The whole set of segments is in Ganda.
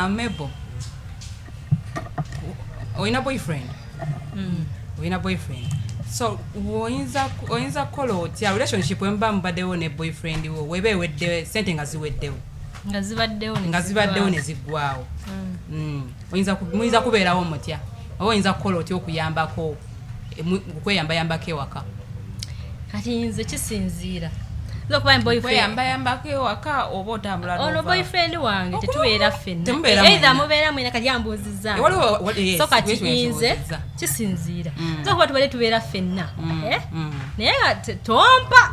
Mebo. Oyina boyfriend. Oyina boyfriend. So oyinza kola otya relationship emba mbadewo ne boyfriend wo webe wedde sente ngaziweddewo. Ngazibaddewo ne ziggwawo. Oyinza kubeerawo mutya. Oyinza kola otya okuyambako okweyambako ewaka. Kati nze kisinziira. Lokuba boyfriend yambako ewaka oba otambula n'ova. Ono boyfriend wange tetubeera ffenna. Either mubeera mwina kati yambuzizza. So kati nze kisinziira. Lokuba tubale tubeera ffenna. Naye tompa.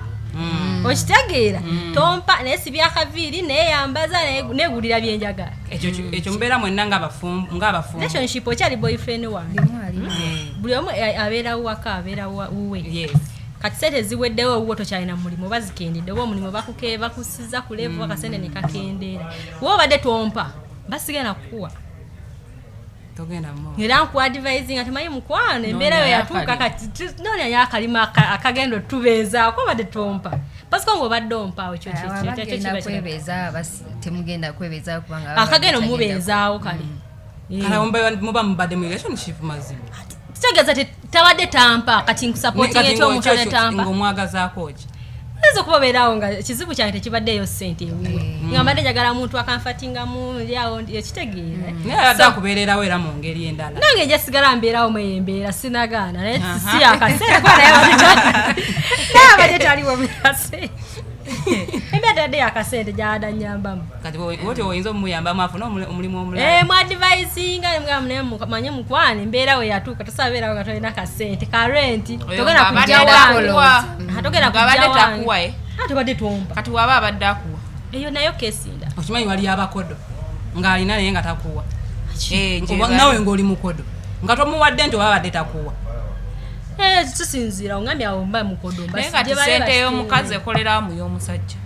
Okitegeera tompa naye si byakaviiri neeyambaza neegulira byenjagala. Ekyo mubeera mwenna ng'abafumbo. Relationship okyali boyfriend wange. Buli omu abeera waka abeera wuwe. Yes. Kati sente ziweddewo uwo tokyalina mulimu oba zikendedde oba omulimu bakusiza ku levu akasente ne kakendeera. Wowe obadde tompa basigenda kukuwa. Togenda mo. Era nku advising ati mayi mukwano embeera yo yatuuka kati noonya yakalima akagendo tubeezaako obadde tompa. Pasiko ng'obadde ompaawo kyo kwebeeza basi temugenda kwebeeza kubanga akagendo mubeezaawo kale. Kala muba mubadde mu relationship mazima. Kitegeeza tabadde tampa kati nkusupporting ekyomuntu ne tampa. Ng'omwagazaako ki? Nzo kubabeerawo nga kizibu kyange tekibaddeyo ssente ewuwe. Nga mbadde njagala muntu akanfatingamu lyawo ekitegeera. Naye adde akubeererawo era mu ngeri endala. Nange nja sigala mbeerawo mweyembeera sinagaana naye si akaseera kuba naye abadde taliwo mukase. Embadde yakasente gyada nyambamu. Kati wote oyinza omuyambamu afuna omulimu omulala. Mu advisinga naye manye mukwane embeera we yatuuka tosabeerawo nga tolina kasente ka rent togenda kujja wange. Togenda kujja wange. Tobadde tompa. Kati waba abadde akuwa. Eyo nayo kesinda. Okimanyi wali abakodo ng'alina naye nga takuwa. Nawe ng'oli mukodo nga tomuwadde nti waba abadde takuwa. Tusinziira ongambye awo mba mukodo mba. Naye kati sente y'omukazi ekolera mu y'omusajja.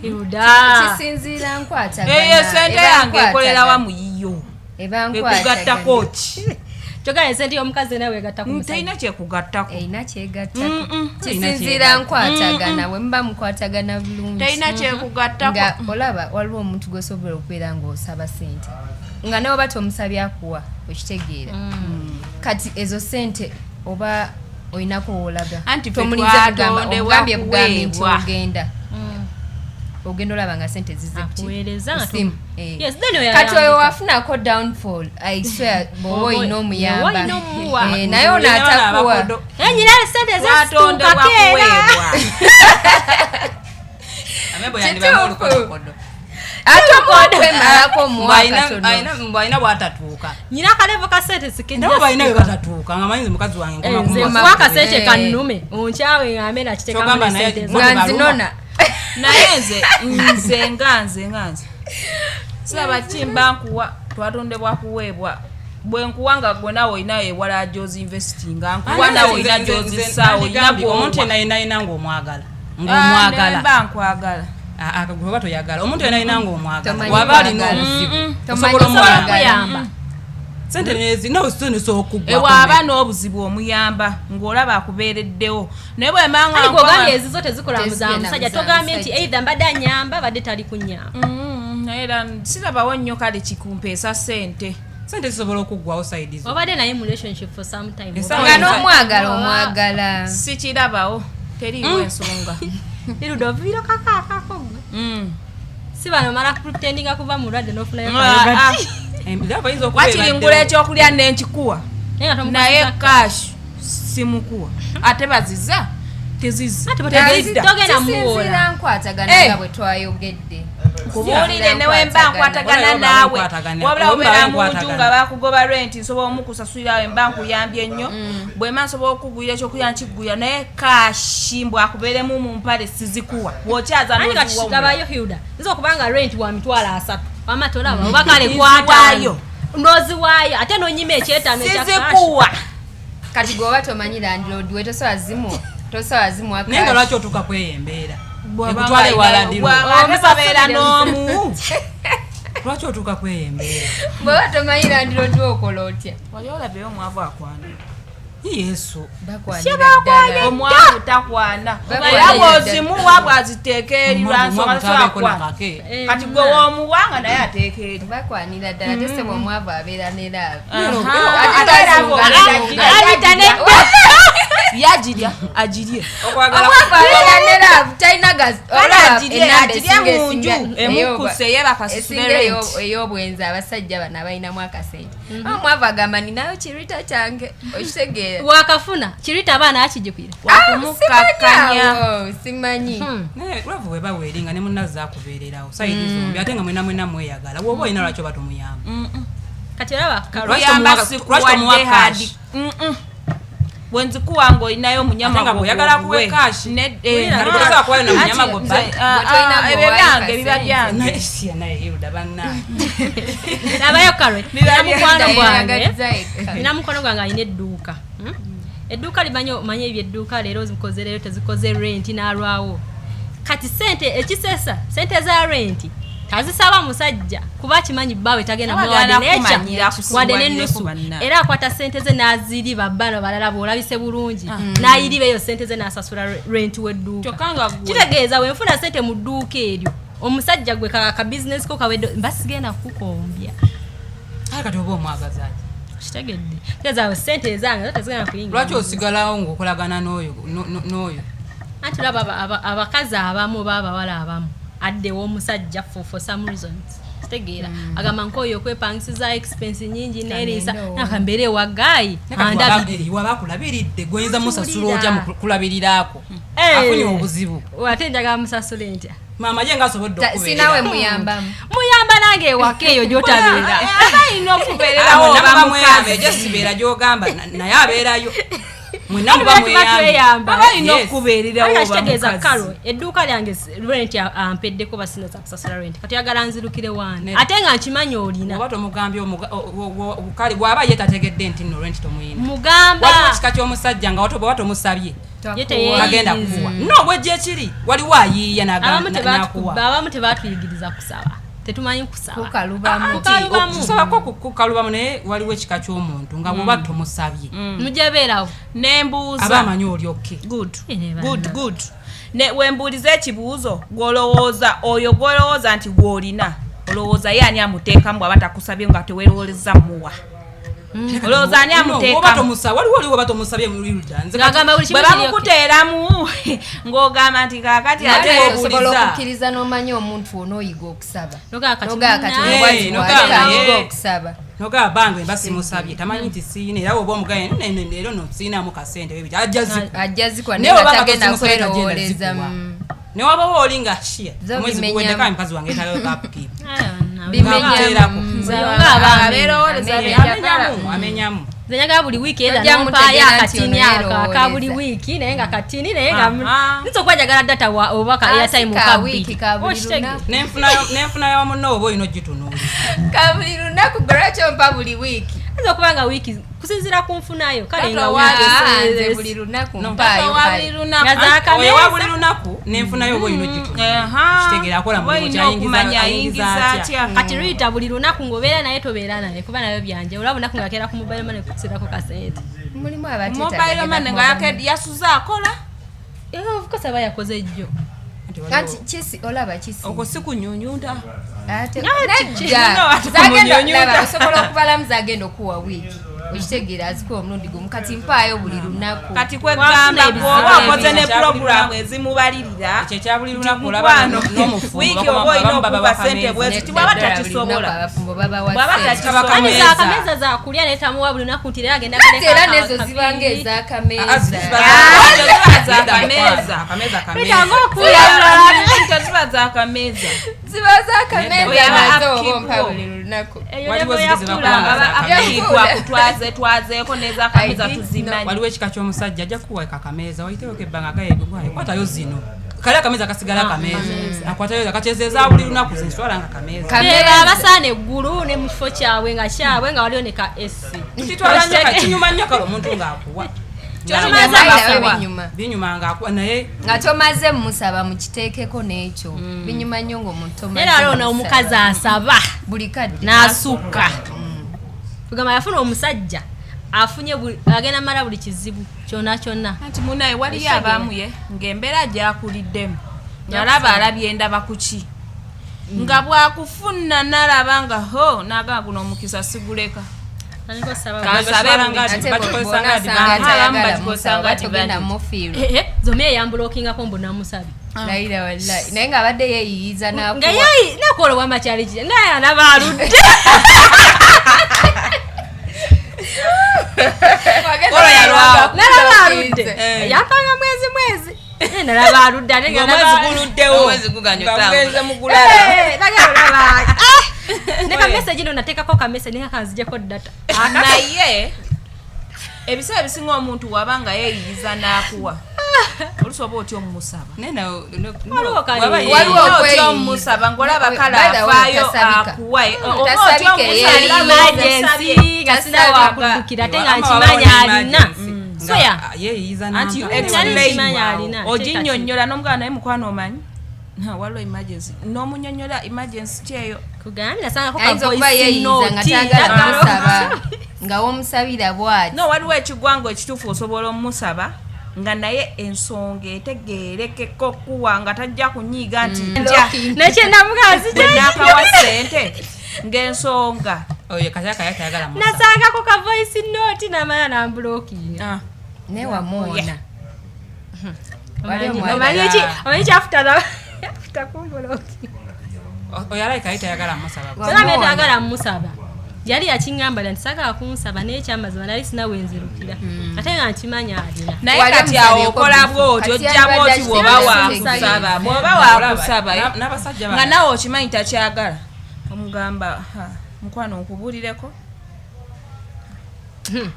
Kisinziira nkwatagana. Eyo sente yange ekolera wa mu yiyo. Eba nkwatagana. Ekugattako ki? Kyogera sente y'omukazi nawe egatta ku musajja. Teyina kyekugattako. Eyina kyegattako. Kisinziira nkwatagana we mba mukwatagana bulungi. Teyina kyekugattako. Nga olaba waliwo omuntu gw'osobola okubeera ng'osaba sente. Nga nawe bati omusabye akuwa okitegeera. Kati ezo sente oba oyinako wolaga. Tomulinza kugamba ogambye bugambi nti ogenda. Ogenda olaba nga sente zizze kuti. Kati oyo wafunako downfall I swear bowo oyina omuyamba. Naye ono atakuwa. Nyina sente zituuka keera. Amebo yandibamu olukodo. Atokodwe malako muwakatono. Mbaina bwatatuuka. Nyina kalevo ka sente sikenda. Nabo baina bwatatuuka nga manyize mukazi wange ngoma mwaka sente kanume. Onchawe ngame na kiteka mu sente. Nganzinona. Naye nze nganze. Saba kimba nkuwa twatondebwa kuweebwa. Bwe nkuwanga gwe nawe oyina ewala jozi investing nkuwa nawe oyina jozi sawo oyina omuntu yenayina ng'omwagala. Ng'omwagala. Mba nkwagala. Akagoba toyagala omuntu yenayina ng'omwagala. Waba alina obuzibu. Osobola omwagala. Sente nezi no usone so okugwa. Ewaba n'obuzibu omuyamba ng'olaba akubeereddewo. Naye bwe manga nkwa. Gogambye ezo zote zikola muzamu sajja togambye nti either mbadde anyamba badde tali kunyamba. Naye sirabawo nnyo kale kikumpeesa sente. Sente zisobola okuggwawo side zo. Obadde naye mu relationship for some time. Nga n'omwagala. Sikirabawo. Teriiwo ensonga. Irudoviro kakako. Si bano mara pretendinga kuva mu radde n'ofunayo wakiringula ekyokulya n'enkikuwa naye cash simukuwa ate baziza teziza togenda muwola nkwatagana nga bwe twayogedde kubuulire newemba nkwatagana naawe wabula obeera munju nga bakugoba rent nsobola omukusasulirawo emba nkuyambye nnyo bwema nsobola okugwira ekyokulya nkigwira naye kashi mbw akubeeremu mu mpale sizikuwa bw'okyaza gabayo Hilda nza okubanga rent wa mitwalo 3 amatolaba oba kale kwatayo ndoziwaayo ate nonyima ekyetaano sizikuwa kati gwoba tomanyi landlord we tosobola zimu naye nga lwaki otuuka kweyembeera ekutwale walandirwa omusabeera n'omu lwaki otuuka kweyembeera bweba tomanyi landlord okola otya wali olabeyo omwavu akwana Yesu omwavu takwana era bwozimuwa bwaziteeka eri lwansonga tasakwana kati gwe w'omuwanga naye ateeka eri bakwanira ddala tesebwa omwavu abeera ne laavu yagirya agirye omwavu abeera ne laavu talina agirye munju emukuse ye bakasasule ey'obwenzi abasajja bano abalinamu akasente omwavu agamba ninayo kirita kyange okitegeera wakafuna kirita abaana akijikwira wakumukakanya simanyi lwavu bwe baweeringa ne munnazo akubeererawo sayidi zombi ate nga mwena mweyagala woba olina lwaki oba tomuyamba kati olaba bwenzikuwa nga olinayo omunyama oyagala kuwe kashi ebyo byange biba byange nabayo kalwe nina mukwano gwange alina edduuka edduuka limanye ebyo edduuka leero zikoze leero tezikoze renti n'alwawo kati sente ekisesa sente za renti tazisaba musajja kuba kimanyi bbawe tagenda wadde n'ennusu era akwata sente ze n'aziriba bano balala bw'olabise bulungi n'ayiriba eyo sente ze n'asasula renti w'edduuka kitegeeza wenfuna sente mu dduuka eryo omusajja gwe ka bizinesi ko kawedde mbasigenda kukombya kati oba omwagaza kitegedde tegeeza sente ezange tezigenda kuyingira lwaki osigalawo ng'okolagana n'oyo anti olaba abakazi abamu oba abawala abamu addewo omusajja for some reasons kitegeera agamba nk'oyo okwepangisiza expense nyingi n'eriisa nakambeera ewagaayi andabiri wabakulabiridde gwoyinza musasula otya mukulabiriraako afunye obuzibu ate njagala musasule ntya maama je ngasobodde sinawe muyamba nange ewaka eyo gyotabeera abalina okubeererawo oba muyambe egyo sibeera gyogamba naye abeerayo mwena muba mweyamba abalina okubeererawo kitegeeza kalo edduuka lyange rent ampeddeko basina za kusasula rent kati yagala nzirukire waana ate nga nkimanyi olina oba tomugambye kale bw'aba ye tategedde nti nno rent tomuyina mugamba waliwo ekika ky'omusajja nga oba tomusabye agenda kukuwa no bwejja ekiri waliwo ayiiya n'akuwa abamu tebatuyigiriza kusaba tetumanyi kusaba kusaba kukalubamu naye waliwo ekika ky'omuntu nga bw'oba tomusabye mujabeerawo nembuuza aba amanyi oli okke good wembuuliza ekibuuzo gw'olowooza oyo gw'olowooza nti gw'olina olowooza ye ani amuteekamu bw'aba takusabye nga teweerowoleza muwa olowooza ani amuteekamu waliwo oba tomusabye bwe bamukuteeramu ng'ogamba nti kaakati ate osobola okukkiriza n'omanya omuntu onooyiga okusaba okusaba nogaba bange mba simusabye tamanyi nti siina era oba omugaye leero no siinamu kasente ajja zikwa naye batagenda kwerowoleza newabawo olinga shia omwezi guweddeko mukazi wange etalayo kapukipu amenyamu zenyaga buli wiiki era nompaayo akatini aka buli wiiki naye nga katini naye nga nso okwajagala data obaka airtime nenfunayo wamunna oba olina ogitunuuli kabuli lunaku gwelwakyompa buli wiiki ayinza okuba nga wiiki kusinziira ku nfunayo kale nga buli lunaku owa buli lunaku nenfunayo oba olina ogitunuulitegeera akola mulimu kyayingiza atya kati Rita buli lunaku ng'obeera naye tobeera naye kuba nayo byanje olaba lunaku nga keera ku mobile money kukusirako kasente mulimu mobile money nga yasuza akola ofukosa aba yakoze jjo kati kisi olaba kisi okwo si kunyunyunda osobola okubalamu zagenda okuwa wiiki okitegeera azikuwa omulundi gumu kati mpaayo buli lunaku kati kwegamba bw'oba okoze ne pulogulaamu ezimubalirira ekyo ekya buli lunaku olaba n'omufumbo wiiki oba olina okuba sente bweziti bwaba takisobola akameza zakulya naye tamuwa buli lunaku nti era agenda era nezo zibanga ez'akameza ziba zakameza ziba zakameza nazo oba ompa buli lunaku twazeeko nezakameza tuzimanyi waliwo ekika ky'omusajja ajja kuweka akameeza wayiteeko ebbanga gayegwaye kwatayo zino kale akameeza kasigala akameeza akwatayo akakyezeza buli lunaku zenswala nga kameeza abasaana eggulu ne mu kifo kyabwe nga kyabwe nga waliwo ne ka esi kinyuma nnyo kale omuntu ng'akuwa binyuma ng'akuwa naye nga tomaze musaba mukiteekeko n'ekyo binyuma nnyo ng'omuntu era alona omukazi asaba buli kadde n'asukka tugamba yafuna omusajja afunye agenda mara buli kizibu kyonna anti munaye waliyo abamu ye ng'embeera gyakuliddemu yalaba alabye endaba kuki nga bwakufuna nalaba nga ho naagamba guno omukisa siguleka zombi eyambulokingako mbu namusabi naye nga abadde yeeyiyiza nakolobwa makyali ki naye anabaludde nalabaludde yapanga mwezi nalabaludde ne kamesagi no nateekako kamesagi nga kanzijeko data naye ebiseera bisinga omuntu wabanga yeeyiyiza n'akuwa olusoba otya omumusaba waliwo otya omumusaba ng'olaba kale afaayo akuwa gasina wakuddukira ate nga nkimanya alina soya anti oginnyonnyola n'omugana naye mukwano omanyi waliwo emergency n'omunyonnyola emergency kyeyo ayinza okuba yeeyiza nga tagala musaba nga womusabira bwati no waliwo ekigwango ekituufu osobola omusaba nga naye ensonga etegeerekeko kuwa nga tajja kunyiiga nti nekyendamugazinakawa sente ng'ensonga nasangako ka voice note namala nambulokinga newamuona omanyi kyafuta kumbuloki oyagala musaba yali yakiŋŋamba nti sagala kunsaba naye ekyamazima nali sinawenzirukira ate nga nkimanya alina naye kati awo okola bwoti ojjamu oti bw'oba wakusaba nga nawe okimanyi takyagala omugamba mukwano nkubuulireko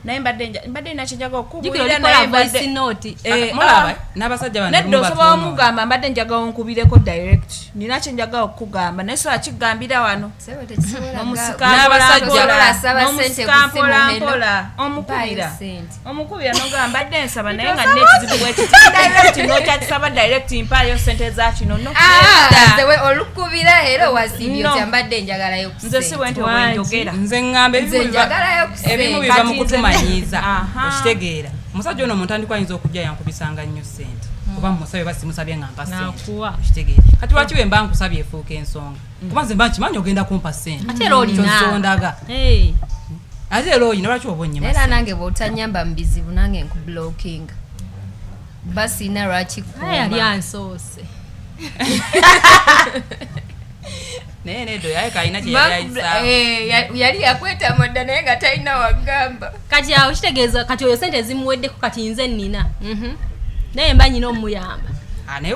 naye mbadde nakyenjagala okukubulira nedda osobola omugamba mbadde njagala onkubireko direct nina kyenjagala okukugamba naye sobola kigambira wano n'omusikampolampola omukubira nogamba mbadde nsaba naye nga nekizibu bwekiti nokyakisaba direct mpaayo sente za kino olukubira era owasibyo kyambadde njagalayo nze si bwenti obwenjogera nze ŋŋamba ebimu biva mu kutumanyiiza okitegeera omusajja ono omuntu ayinza okujja yankubisanga nnyo sente oba mumusabe basimusabye nga mpa sente okitegeera kati lwaki we mba nkusabye efuuka ensonga kuba nze mba nkimanyi ogenda kumpa sente kyozondaga ate era oyina lwaki oba onnyima era nange bw'otanyamba mu bizibu nange nkublockinga basina lwaki yali ansoose yali yakweta modda naye nga talina wagamba kati awo kitegeeza kati oyo sente zimuweddeko kati nze nnina naye mba nyina omuyamba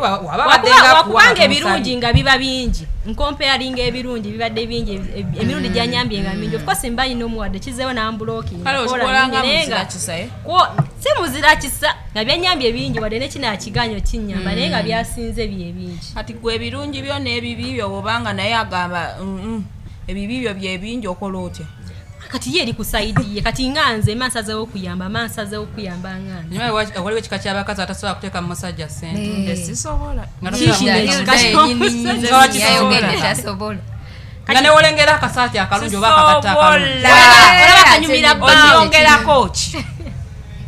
wakubanga ebirungi nga biba bingi nkompeyalinga ebirungi bibadde bingi emirundi gyanyambye nga mingi ofcourse mba nyina omuwadde kizeewo nambulokinga si muzira kisa nga byanyambye bingi wadde nekinakiganyo kinyamba naye nga byasinze bye bingi kati gwe ebirungi byo n'ebibibyo bwobanga naye agamba ebibibyo bye bingi okola otya kati ye eri kusaidiye kati nga nze mansazewo okuyamba nganze waliwo ekika ky'abakazi atasobola kuteeka mu musajja sente sisobola nga newolengera akasaati akalungi oba akagatta akalungi onyongerako ki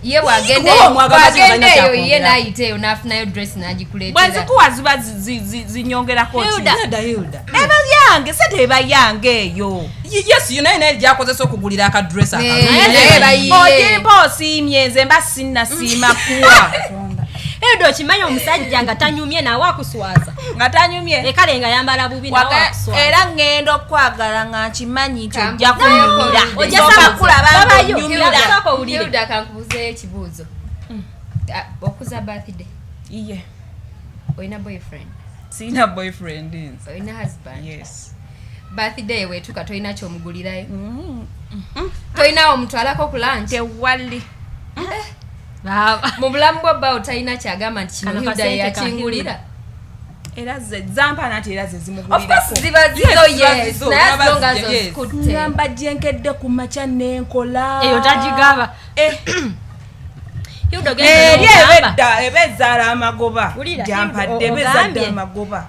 ye wagendeyo ye nayiteyo nafunayo dress nagikuleetera bwezikuwa ziba zinyongerako eba yange sente eba yange eyo yes naye naye gyakozesa okugulira akadress oyimba osiimye nze mba sinnasiima kuwa edo okimanyi omusajja nga tanyumye nawe akuswaza nga tanyumye ekale nga yambala bubi nawe akuswaza era ngenda okkwagala nga nkimanyi nti ojja kunyumira ojja kulaba nyumira kankubuzeeyo ekibuuzo okuza birthday iye olina boyfriend sina boyfriend olina husband yes birthday wetuka tolina kyomugulirayo tolinawo omutwalako ku lunch tewali mu bulamu bwa bawo talina kyagamba nti kino Hilda yakingulira era zampa nati era zimugulirako ziba zizo yes naye zonga zikutte ngamba jenkedde ku macha nenkola eyo tajigaba ebezzaala amagoba jampadde ebezadde amagoba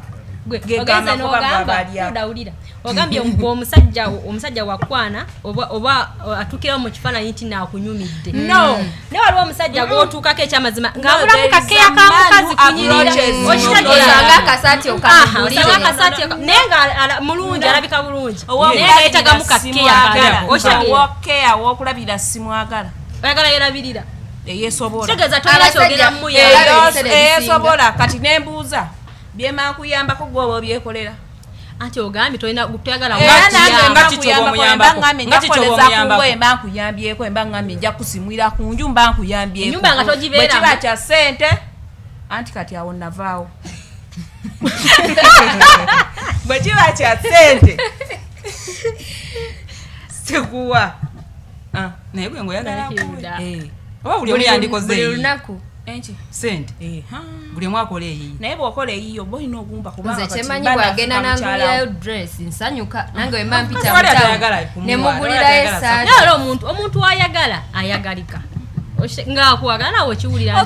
ogeza n'ogamba udawulira ogambye omusajja wakwana oba atukirawo mu kifaananyi nti naakunyumidde no ne waliwo omusajja gw'otuukako ekyamazima ng'abulamu kakeya ka mukazi kunyirira okitegeeranga akasaati naye nga mulungi alabika bulungi naye nga yeetagamu kakeya w'okulabira simwagala oyagala yerabirira eyesobola kitegeeza tolina kyogera mu eyesobola kati nembuuza byema kuyambako gwoba obyekolera anti ogambye tolina kutuyagala mba nkuyambyeko emba ngambye nja kusimwira ku nju mba nkuyambyeko bwe kiba kya ssente anti kati awo navaawo bwe kiba kya ssente sikuwa naye gwe ngoyagala oba buli omu yandikoze lunaku sente buli omu akola eyiyo naye bw'okola eyiyo oba olina ogumba nze kyemanyi bwagenda nangulirayo dress nsanyuka nange wemba mpita nemugulirayo esaati naye omuntu ayagala ayagalika ngaakuwagala nawe okiwulira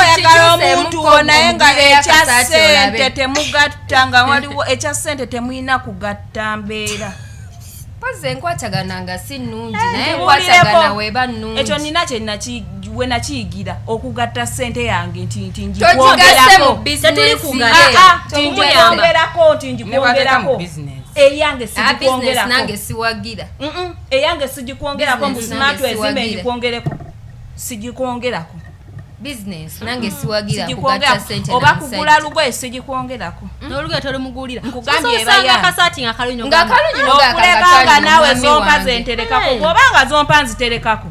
oyagala omuntu naye nga ekya ssente temugatta nga waliwo ekya ssente temulina kugatta mbeera pozi enkwatagana nga si nnungi naye enkwatagana weba nnungi ekyo nina we nakiyigira okugatta ssente yange nti njikwongerako eyange nange siwagira eyange sigikwongerako mbusimatu ezimbe njikwongereko sigikwongerako business nange siwagira kugatta ssente oba kugula lugoye sigikwongerako n'olugoye tolimugulira nkugambye ebayanga akasaati nga kalunyo okulekanga naawe zompa zenterekako bw'obanga zompa nziterekako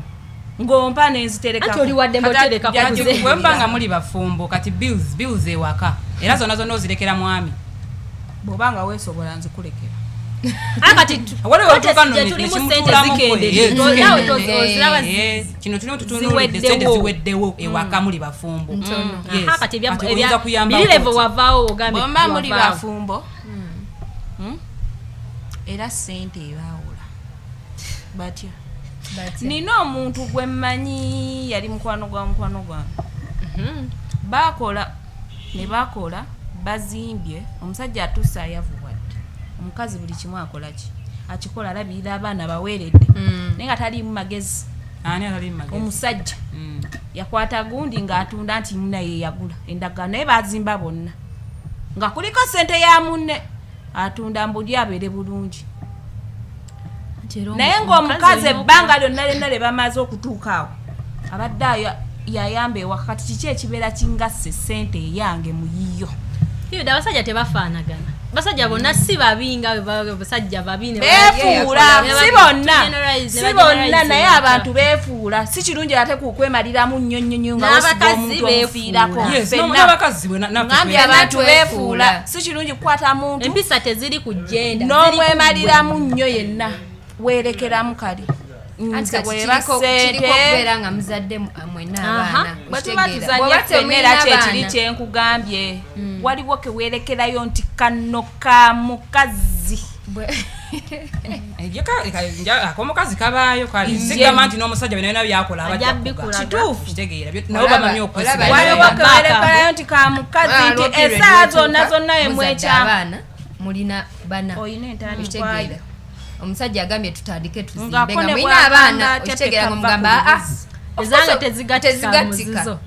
ngompa nenziterekako ati oli wadde mboterekako bwe mbanga muli bafumbo kati bills ewaka era zonna zonna ozirekera mwami bw'obanga weesobola nzikulekera kino tulimu tutunulidde sente ziweddewo ewaka muli bafumbo bwemba muli bafumbo era sente ebaawula batya nina omuntu gwe mmanyi yali mukwano gwange bakola bazimbye omusajja atuusa ayavuwadde omukazi buli kimu akolaki akikola alabirira abaana baweeredde naye nga taliimu magezi omusajja yakwata gundi ng'atunda nti munna ye yagula endagala naye bazimba bonna nga kuliko ssente ya munne atunda mbuli abeere bulungi naye ng'omukazi ebbanga lyonna lye bamaze okutuuka awo abadde yayamba ewaka kati kiki ekibeera kingasse ssente eyange mu yiyo abasajja tebafaanagana basajja bonna si babi nga basajja babi beefuula si bonna naye abantu beefuula si kirungi ate kukwemaliramu nnyo nga wesiga omuntu omufiirako ngambye abantu beefuula si kirungi kukwata muntu empisa teziri ku jenda n'omwemaliramu nnyo yenna weerekeramu kali kirikubeera nga muzadde mwena abaana bwe tuba tuzanye ffenna era kyekiri kyenkugambye waliwo keweerekerayo nti kano ka mukazi akomukazi kabaayo sigamba nti n'omusajja byonna byakola abakituufu kitegeera nabo bamanyi waliwo keweerekerayo nti ka mukazi nti esaawa zonna emwekyabaana mulina bana oyina entandikwayo omusajja agambye tutandike tuzimbe nga mulina abaana okitegeera nga mugamba ezange tezigatika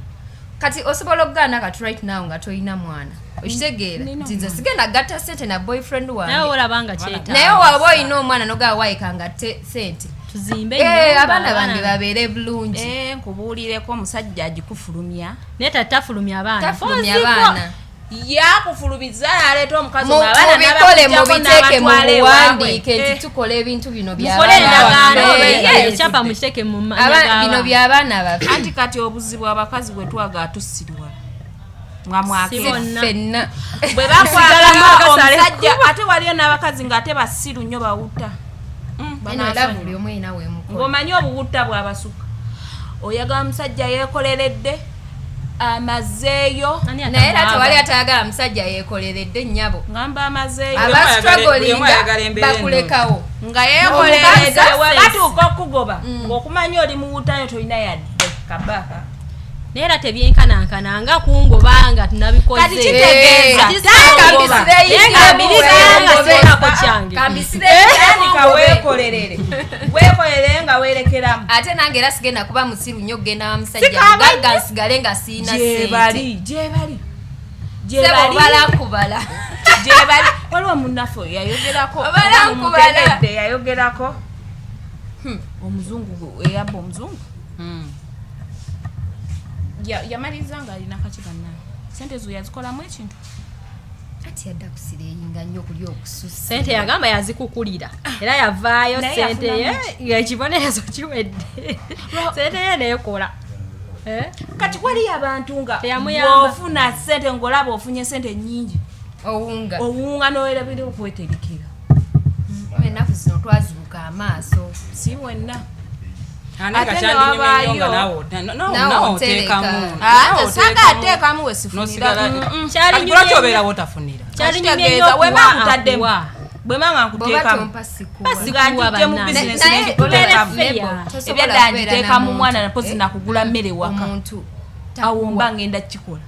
kati osobola okugaana kati right now nga tolina mwana okitegeera nti nze sigenda gatta ssente na boyfriend wange naye waba olina omwana nogawayika nga ssente abaana bange babeere bulungi nkubuulireko omusajja agikufulumya naye tatafulumya abaana yakufulubiza aleeta omukazi mubikole mubiteeke mubuwandiike nti tukola ebintu bino bino by'abaana baffe anti kati obuzibu abakazi bwe twaga atussirwa mwamwakifenna bwe bakwagala omusajja ate waliyo n'abakazi ng'ate basiru nnyo bawutta ng'omanyi obuwutta bw'abasuka oyagala omusajja yeekoleredde amazeeyo naye era tewali atayagala musajja yeekoleredde nnyabo ngamba amazeeyo abastrugglinga bakulekawo nga yeekoleredde webatuuka okugoba ng'okumanya oli muwutayo tolina yadde kabaka Nera tebyenkanankana nga kungobanga tunabikoze. Kati kitegeeza. Kambisire weekolerere. Weekolerere nga weerekeramu. Ate nange era sigenda kuba musiru nnyo kugenda wa musajja mugagga nsigale nga siina sente. Gyebali. Balankubala. Gyebali. Waliwo munnaffe yayogerako. Yayogerako. Omuzungu eyabba omuzungu. Yamaliriza nga alina kakiganna. Sente zo yazikolamu ekintu. Ati yadda kusireyinga nnyo kuli okususa. Sente yagamba yazikukulira. Era yavaayo sente ye ekibonerezo kiwedde. Sente ye neekola. Kati wali abantu nga ofuna sente ngolaba ofunye sente nnyingi. Owunga n'owerabira okweterekera. Ennaku zino twazibuka amaaso. Si wenna. Sanga ateekamu wesifunira. Lwaki obeera wotafunira? Kitegeeza wema nkutaddemu. Bwemanga nkuteekamu. Ng'agijje mu bizinesi n'ekikolerekamu. Ebyadda ngiteekamu mwana napozi nakugula mmere waka. Awo mba ngenda kukikola.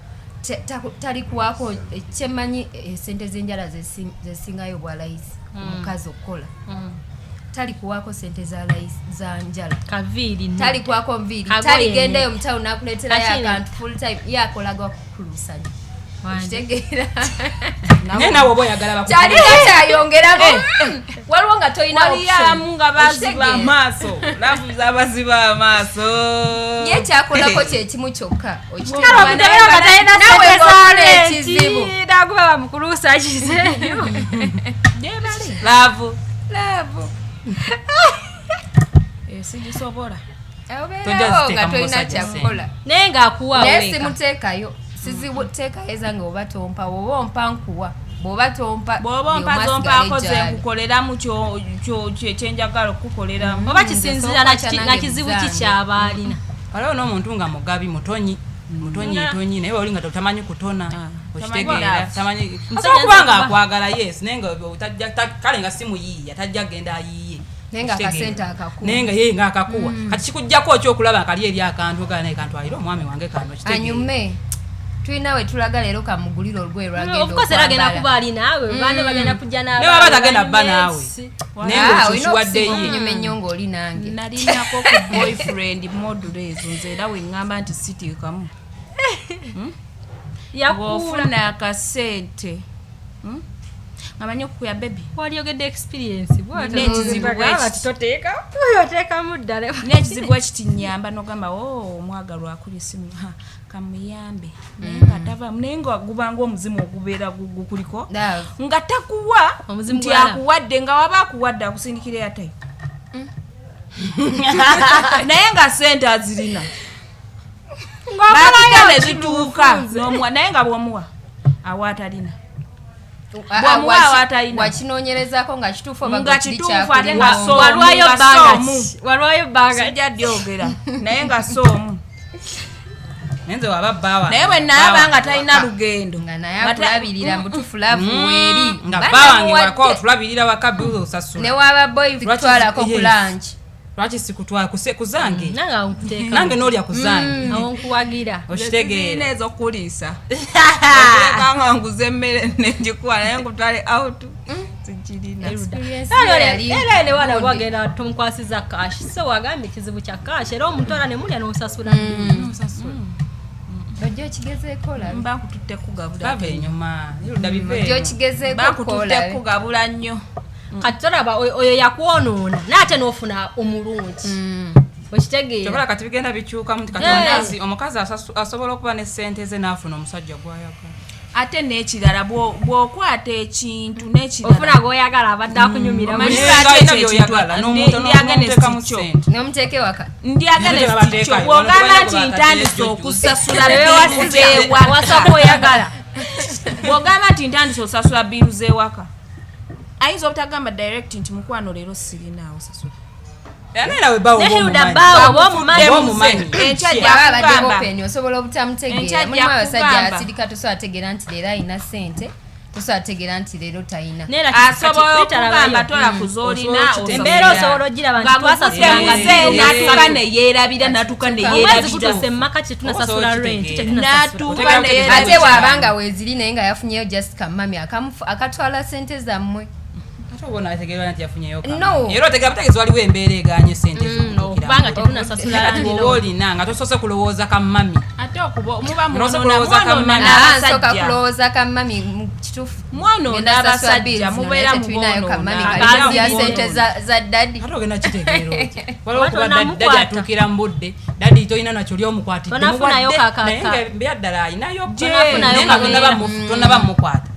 Talikuwaako kyemanyi sente z'enjala zesingayo bwa layisi omukazi okukola. Talikuwaako sente za njala. Kaviiri. Talikuwaako nviiri. Taligendayo mu town nakuleeterayo akantu full time yakolaga kulusanya. Kitegeera. Nawe oba oyagala bakukulu. Kyali kyayongerako. Waliwo nga toyina waliyamu nga baziba amaaso. Lafu z'abaziba amaaso. Ye kyakolako kyekimu kyokka. Nawe zaale ekizibu. Naguba bamukulusa kizeeyo. Lavu. Sigisobola. Tojja nga toyina kyakukola. Naye ng'akuwa naye simuteekayo. Sizibuteekayo ezange oba tompa oba ompa nkuwa. Bw'oba zompaako ze nkukoleramu kyenjagala okukoleramu. Oba kisinziira na kizibu kikyaba alina. Waliwo n'omuntu nga mugabi mutonyi naye oli nga totamanyi kutona. Okitegeera tamanyi. Asobola nga akwagala yes naye nga kale nga simuyiiya tajja genda ayiiye. Nenga kasente akakuwa. Nenga ye nga akakuwa. Kati kikujjako ekyokulaba akali eri akantu gana ekantwalira omwami wange kano kitegeera. Anyume. Tulina we tulaga leero kamugulira olugwe lwagenda. Of course eragenda kuba ali naawe. Bande bagenda kujja naawe. Ne baba tagenda bba naawe. Nenga okiwadde ye. Nyume nyongo oli nange. Nalinyako ku boyfriend module ezo nze era we ngamba nti sitiikamu. Yakufuna akasente. Amanyi okuya baby. Waliyogedde experience. N'ekizibu Oteekamu ddala. N'ekizibu ekiti nnyamba n'ogamba omwagalwa akuli essimu kamuyambe. Naye nga tavaamu naye nga gubanga omuzimu ogubeera gukuliko. Nga takuwa nti akuwadde nga waba akuwadde akusindikira yatayi. Naye nga sente azirina. Bakugenda ne zituuka naye nga bw'omuwa awa atalina. Wakinoonyerezako nga kituufu oba nga kituufu ate nga walwayo bbanga sijja dyogera naye nga soomu nenze waba bbawa naye bwe naaba nga talina lugendo nga naye akulabirira mbutufu lavu weri nga bba wange wako otulabirira waka bill osasula ne waba boy vitwalako ku lunch. Lwaki sikutwala kuzange nanga nkuteeka nange n'olya kuzange awo nkuwagira okitegeera ezo kuliisa okuleka nga nguze emmere n'engikuwa naye nkutwale out sikirina era ne wana wagenda tomukwasiza cash so wagambye kizibu kya cash era omutola ne mulya n'osasula ojja okigezeeko labi mba nkututte kugabula bava enyuma ojja okigezeeko bakututte kugabula nnyo. Kati tolaba oyo yakwonoona n'ate n'ofuna omulungi. Okitegeera. Kyokora kati bigenda bikyuka mu kati omukazi asobola okuba ne ssente ze n'afuna omusajja gw'ayagala. Ate n'ekirala bw'okwata ekintu n'ekirala. Ofuna gw'oyagala abadde akunyumira. N'omuteeke waka. Ndyagala ekyo bw'ogamba nti ntandise okusasula biiru z'ewaka. Wasooka oyagala. Bw'ogamba nti ntandise osasula biiru z'ewaka. Ayinza obutagamba direct nti mukwano leero sirinaawo sasula. Era we bawo omumanyi. Osobola obutamutegeera. Mulimu abasajja asirika tosobola ategeera nti leero alina ssente tosategera nti leero tayina asobola okugamba tola kuzolina embeera osobola ogiraba nti twasasula neyeerabira natuka neyerabira maka kyetunasasula rent natuka ate waabanga weeziri naye nga yafunyeyo just kamami akatwala sente zammwe obona ategeera nti yafunyeyo era otegera butegeezi waliwo embeera eganye sente okubanga tetunasasula olina nga tosose kulowooza kammami ate muba soka kulowooza kammami mukituufu mwana n'abasajja mubeera mubonoya sente za dadi ate ogenda kitegeera oti waliwo kuba dadi atuukira mu budde dadi tolina nakyo lyomukwatidde naye nga embeera ddala alinayo naye nga tonnaba mumukwata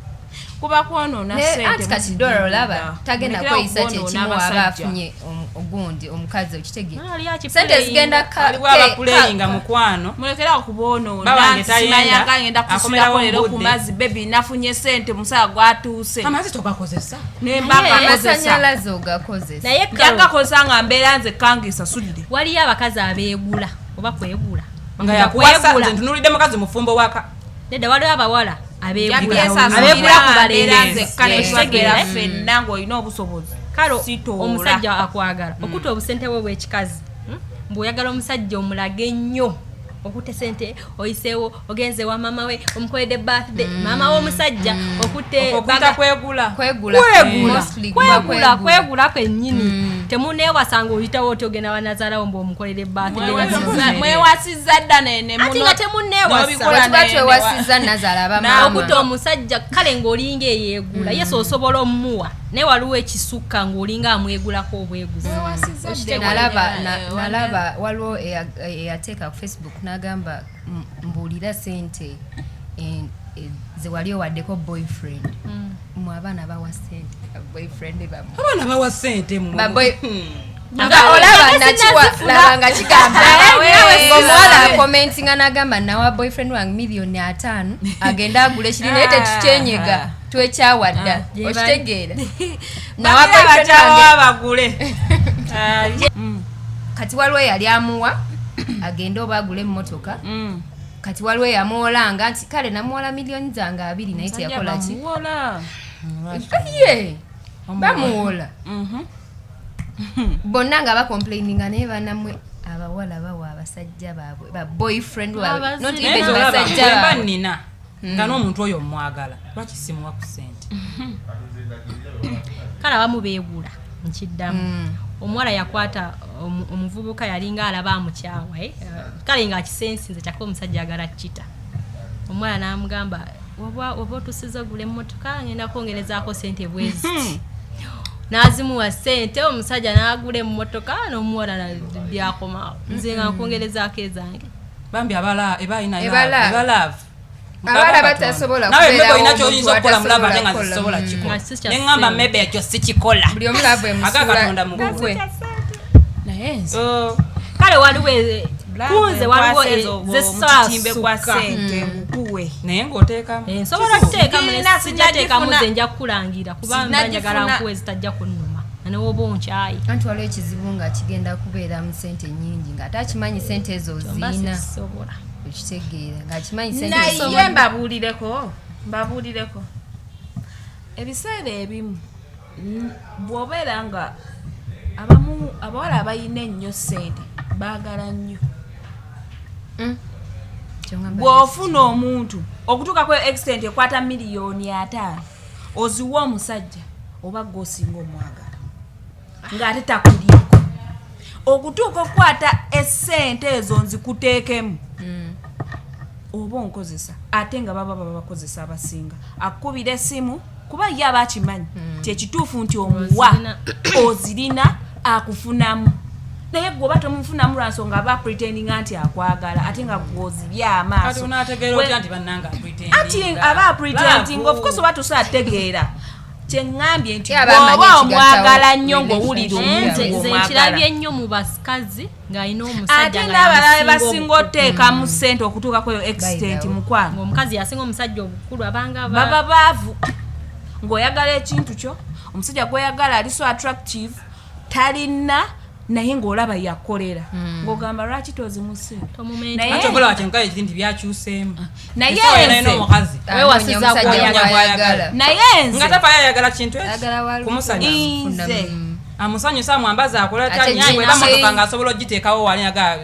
kuba kwonoona sente kati dola olaba tagenda kweyisa kyekimu aba afunye ogundi omukazi okitegeera sente zigenda abapulayinga mukwano mulekera okuboonoona simanyanga ngenda kusulaako leero ku mazzi bebi nafunye sente musaala gwatuuse amazzi togakozesa amasanyalaze ogakozesa naye jagakozesa nga mbeera nze kangisasudde waliyo abakazi abeegula oba kwegula nga yakuwasa nze ntunulidde mukazi mufumbo waka nedda waliwo abawala abegula ku balenzi kaletegera ffenna ng'olina obusobozi kalo omusajja akwagala okuta obusente bwe bwekikazi mbw'oyagala omusajja omulage ennyo okutte sente oyiseewo ogenze wa mama we omukoledde birthday mama w'omusajja okutte kwegula kwennyini temuneewasanga oyitawo oti ogenda wanazaalawo mbu omukoledde mwewasizza dda ati nga temuneewasatwewasizza nazaala bamama okutta omusajja kale ng'olinga eyeegula yesu osobola omumuwa naye waliwo ekisukka ng'olinga amwegulako obweguzi nalaba waliwo eyateeka ku Facebook n'agamba mbuulira sente ze wali owaddeko boyfriend mu abaana bawa sente boyfriend bamu abaana bawa sente mu olaba nakibanga kigamba omuwala akomentinga n'agamba nawa boyfriend wange $5,000,000 agenda agula ekiri naye tetukyenyega twekyawadda okitegeera nawa boyfriend wange bagule kati waliwo yali amuwa agende oba agule emmotoka kati waliwo yamuwolanga nti kale namuwola miliyoni zange 2 naye teyakola ki ye bamuwola bonna nga bakomplaininga naye banamwe abawala bawa abasajja baabwe ba boyfriend waabwe not even basajja baabwe nina nga n'omuntu oyo omwagala lwaki simuwa ku sente kale abamu beegula nkiddamu omuwala yakwata omuvubuka yalinga alaba amukyawa kale nga akisensinze kyako omusajja agala kita omuwala n'amugamba oba otusiza ogula emmotoka ngenda kwongerezaako sente bwezi n'azimuwa sente omusajja n'agula emmotoka n'omuwala byakomawo nze nga nkwongerezaako ezange bambi ebalaavu abala batasobola kubeera olina kyoyinza okukola mulaba ate nga zisobola kikola neŋŋamba mebe ekyo sikikola buli omulavu agakatonda mugwe naye kale waliwo kunze waliwo zesatimbe kwa sente ngukuwe naye ng'oteekamu nsobola kuteekamu nesijjateekamu ze nja kukulangira kubanga njagala nkuwe zitajja kunnuma newoba onkyayi anti waliwo ekizibu nga kigenda kubeera mu sente nnyingi ng'ate akimanyi sente ezo ziina okitegeera ng'akimanyi naye mbabuulireko ebiseera ebimu bw'obeera nga abawala abayina ennyo sente baagala nnyo bw'ofuna omuntu okutuuka ku extent ekwata $5,000,000 oziwa omusajja oba gwosinga omwagala ng'ate takulyeko okutuuka okukwata essente ezo nzikuteekemu oba onkozesa ate nga baba babakozesa abasinga akukubira essimu kuba ye aba akimanyi kyekituufu nti omuwa ozirina akufunamu naye gwe oba tomufunamu lwa nsonga aba pretendinga nti akwagala ate nga gwozibya amaaso ati aba pretending of course oba tosategeera kyeŋŋambye nti oba omwagala nnyo ng'owulira omuntu nkirabye nnyo mu basikazi ng'alina omusajja ate n'abalala basinga oteekamu ssente okutuuka kweyo extent mukwano ng'omukazi yasinga omusajja obukulu abanga baba baavu ng'oyagala ekintu kyo omusajja gw'oyagala ali so attractive talina naye ng'olaba yakolera ng'ogamba lwaki tozimusi naye okola wakyonka ekindi byakyuseemu naye nze omukazi wewasiza kwayagala naye nze nga tafa yayagala kintu kumusanya nze amusanyusa mwambaza akola tanyiwe bamotoka ng'asobola ogiteekawo waliaga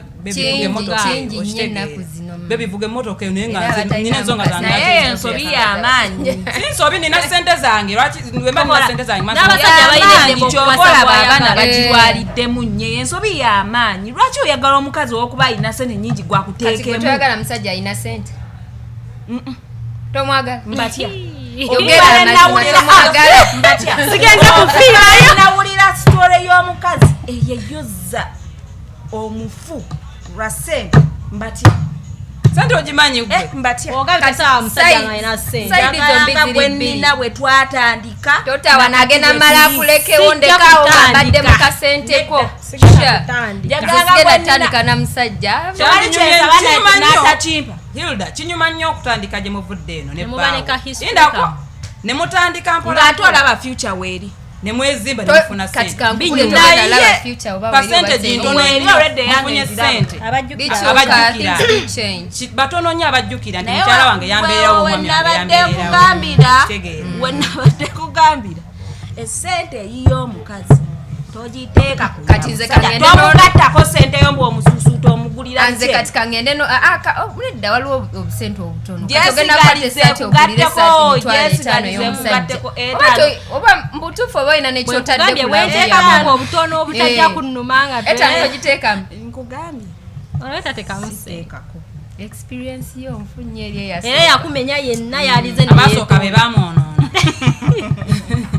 bebivuga emmotoka naye nga nina ensonga zange naye ensobi y'amaanyi sinsobi nina sente zange lwaki wemba nina sente zange n'abasajja bayina kyokola baabana bagirwaliddemu nnyo ensobi y'amaanyi lwaki oyagala omukazi ow'okuba alina sente nnyingi gwakuteekemu toyagala musajja alina sente tomwagala mbatya sigenda kufiirayo nawulira sitole y'omukazi eyeyoza omufu lwa sente mbatya sente ogimanyi gwe mbatya bwe nnina bwe twatandika totawa nagenda mala akulekewo ndekawo abadde mukasenteko jagala tandika na musajja Hilda kinyuma nnyo okutandika gye muvudde eno nebaindako nemutandika ng'ate olaba future weeri nemwezimba nemufuna sente pasente gintono mufunye sente abajjukira batono nnyo abajjukira nti mukyala wange yambeerawo wenabadde kugambira esente eyiyo omukazi togiteeka tomugattako sente yo mbu omususuuta omugulira nze kati kangende no nedda waliwo obusente obutono oba mbutuufu oba olina nekyotadde obutono obutajja kunnumanga ogiteekamu nkugambye olwetatekumuseekako experience yo nfunye eri era yakumenya yenna yalize abasooka be bamwonoona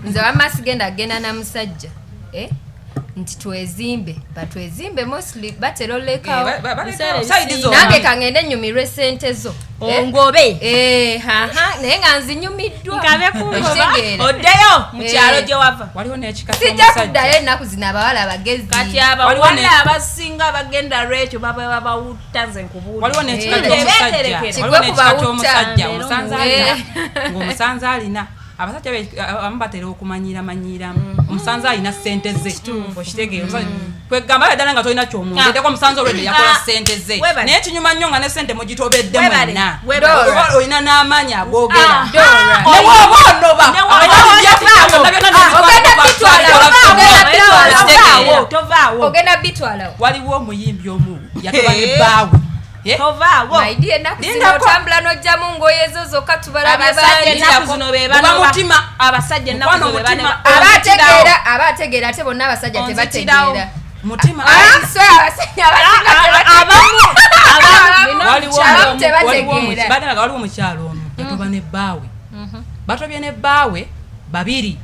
nze wamma sigenda agenda na musajja nti twezimbe batwezimbe mostly batera olekawo nange kangende nyumirwe sente zo ongobe naye nga nzinyumiddwa oddeyo mukyalo gye wava sijja kuddayo ennaku zino abawala abagezi kati abawala abasinga bagenda lwekyo baba babawutaze nkubulekikwa ky'omusajja ng'omusanza alina abasajja abamu batera okumanyiramu omusanza alina sente ze okitegeera kwegamba ddala nga tolina kyomwongeddeko omusanza olwedde yakola sente ze naye kinyuma nnyo nga ne sente mugitobedde mwenna olina n'amaanyi agoogera newoba onoba ogenda bitwalawo waliwo omuyimbi omu yatoba ne bbaawe otambula nojjamu ngoye zo zokka tubalabategeera ate bonna abasajja tebategeera waliwo omukyalo ono yatoba ne bbaawe batobye ne bbaawe babiri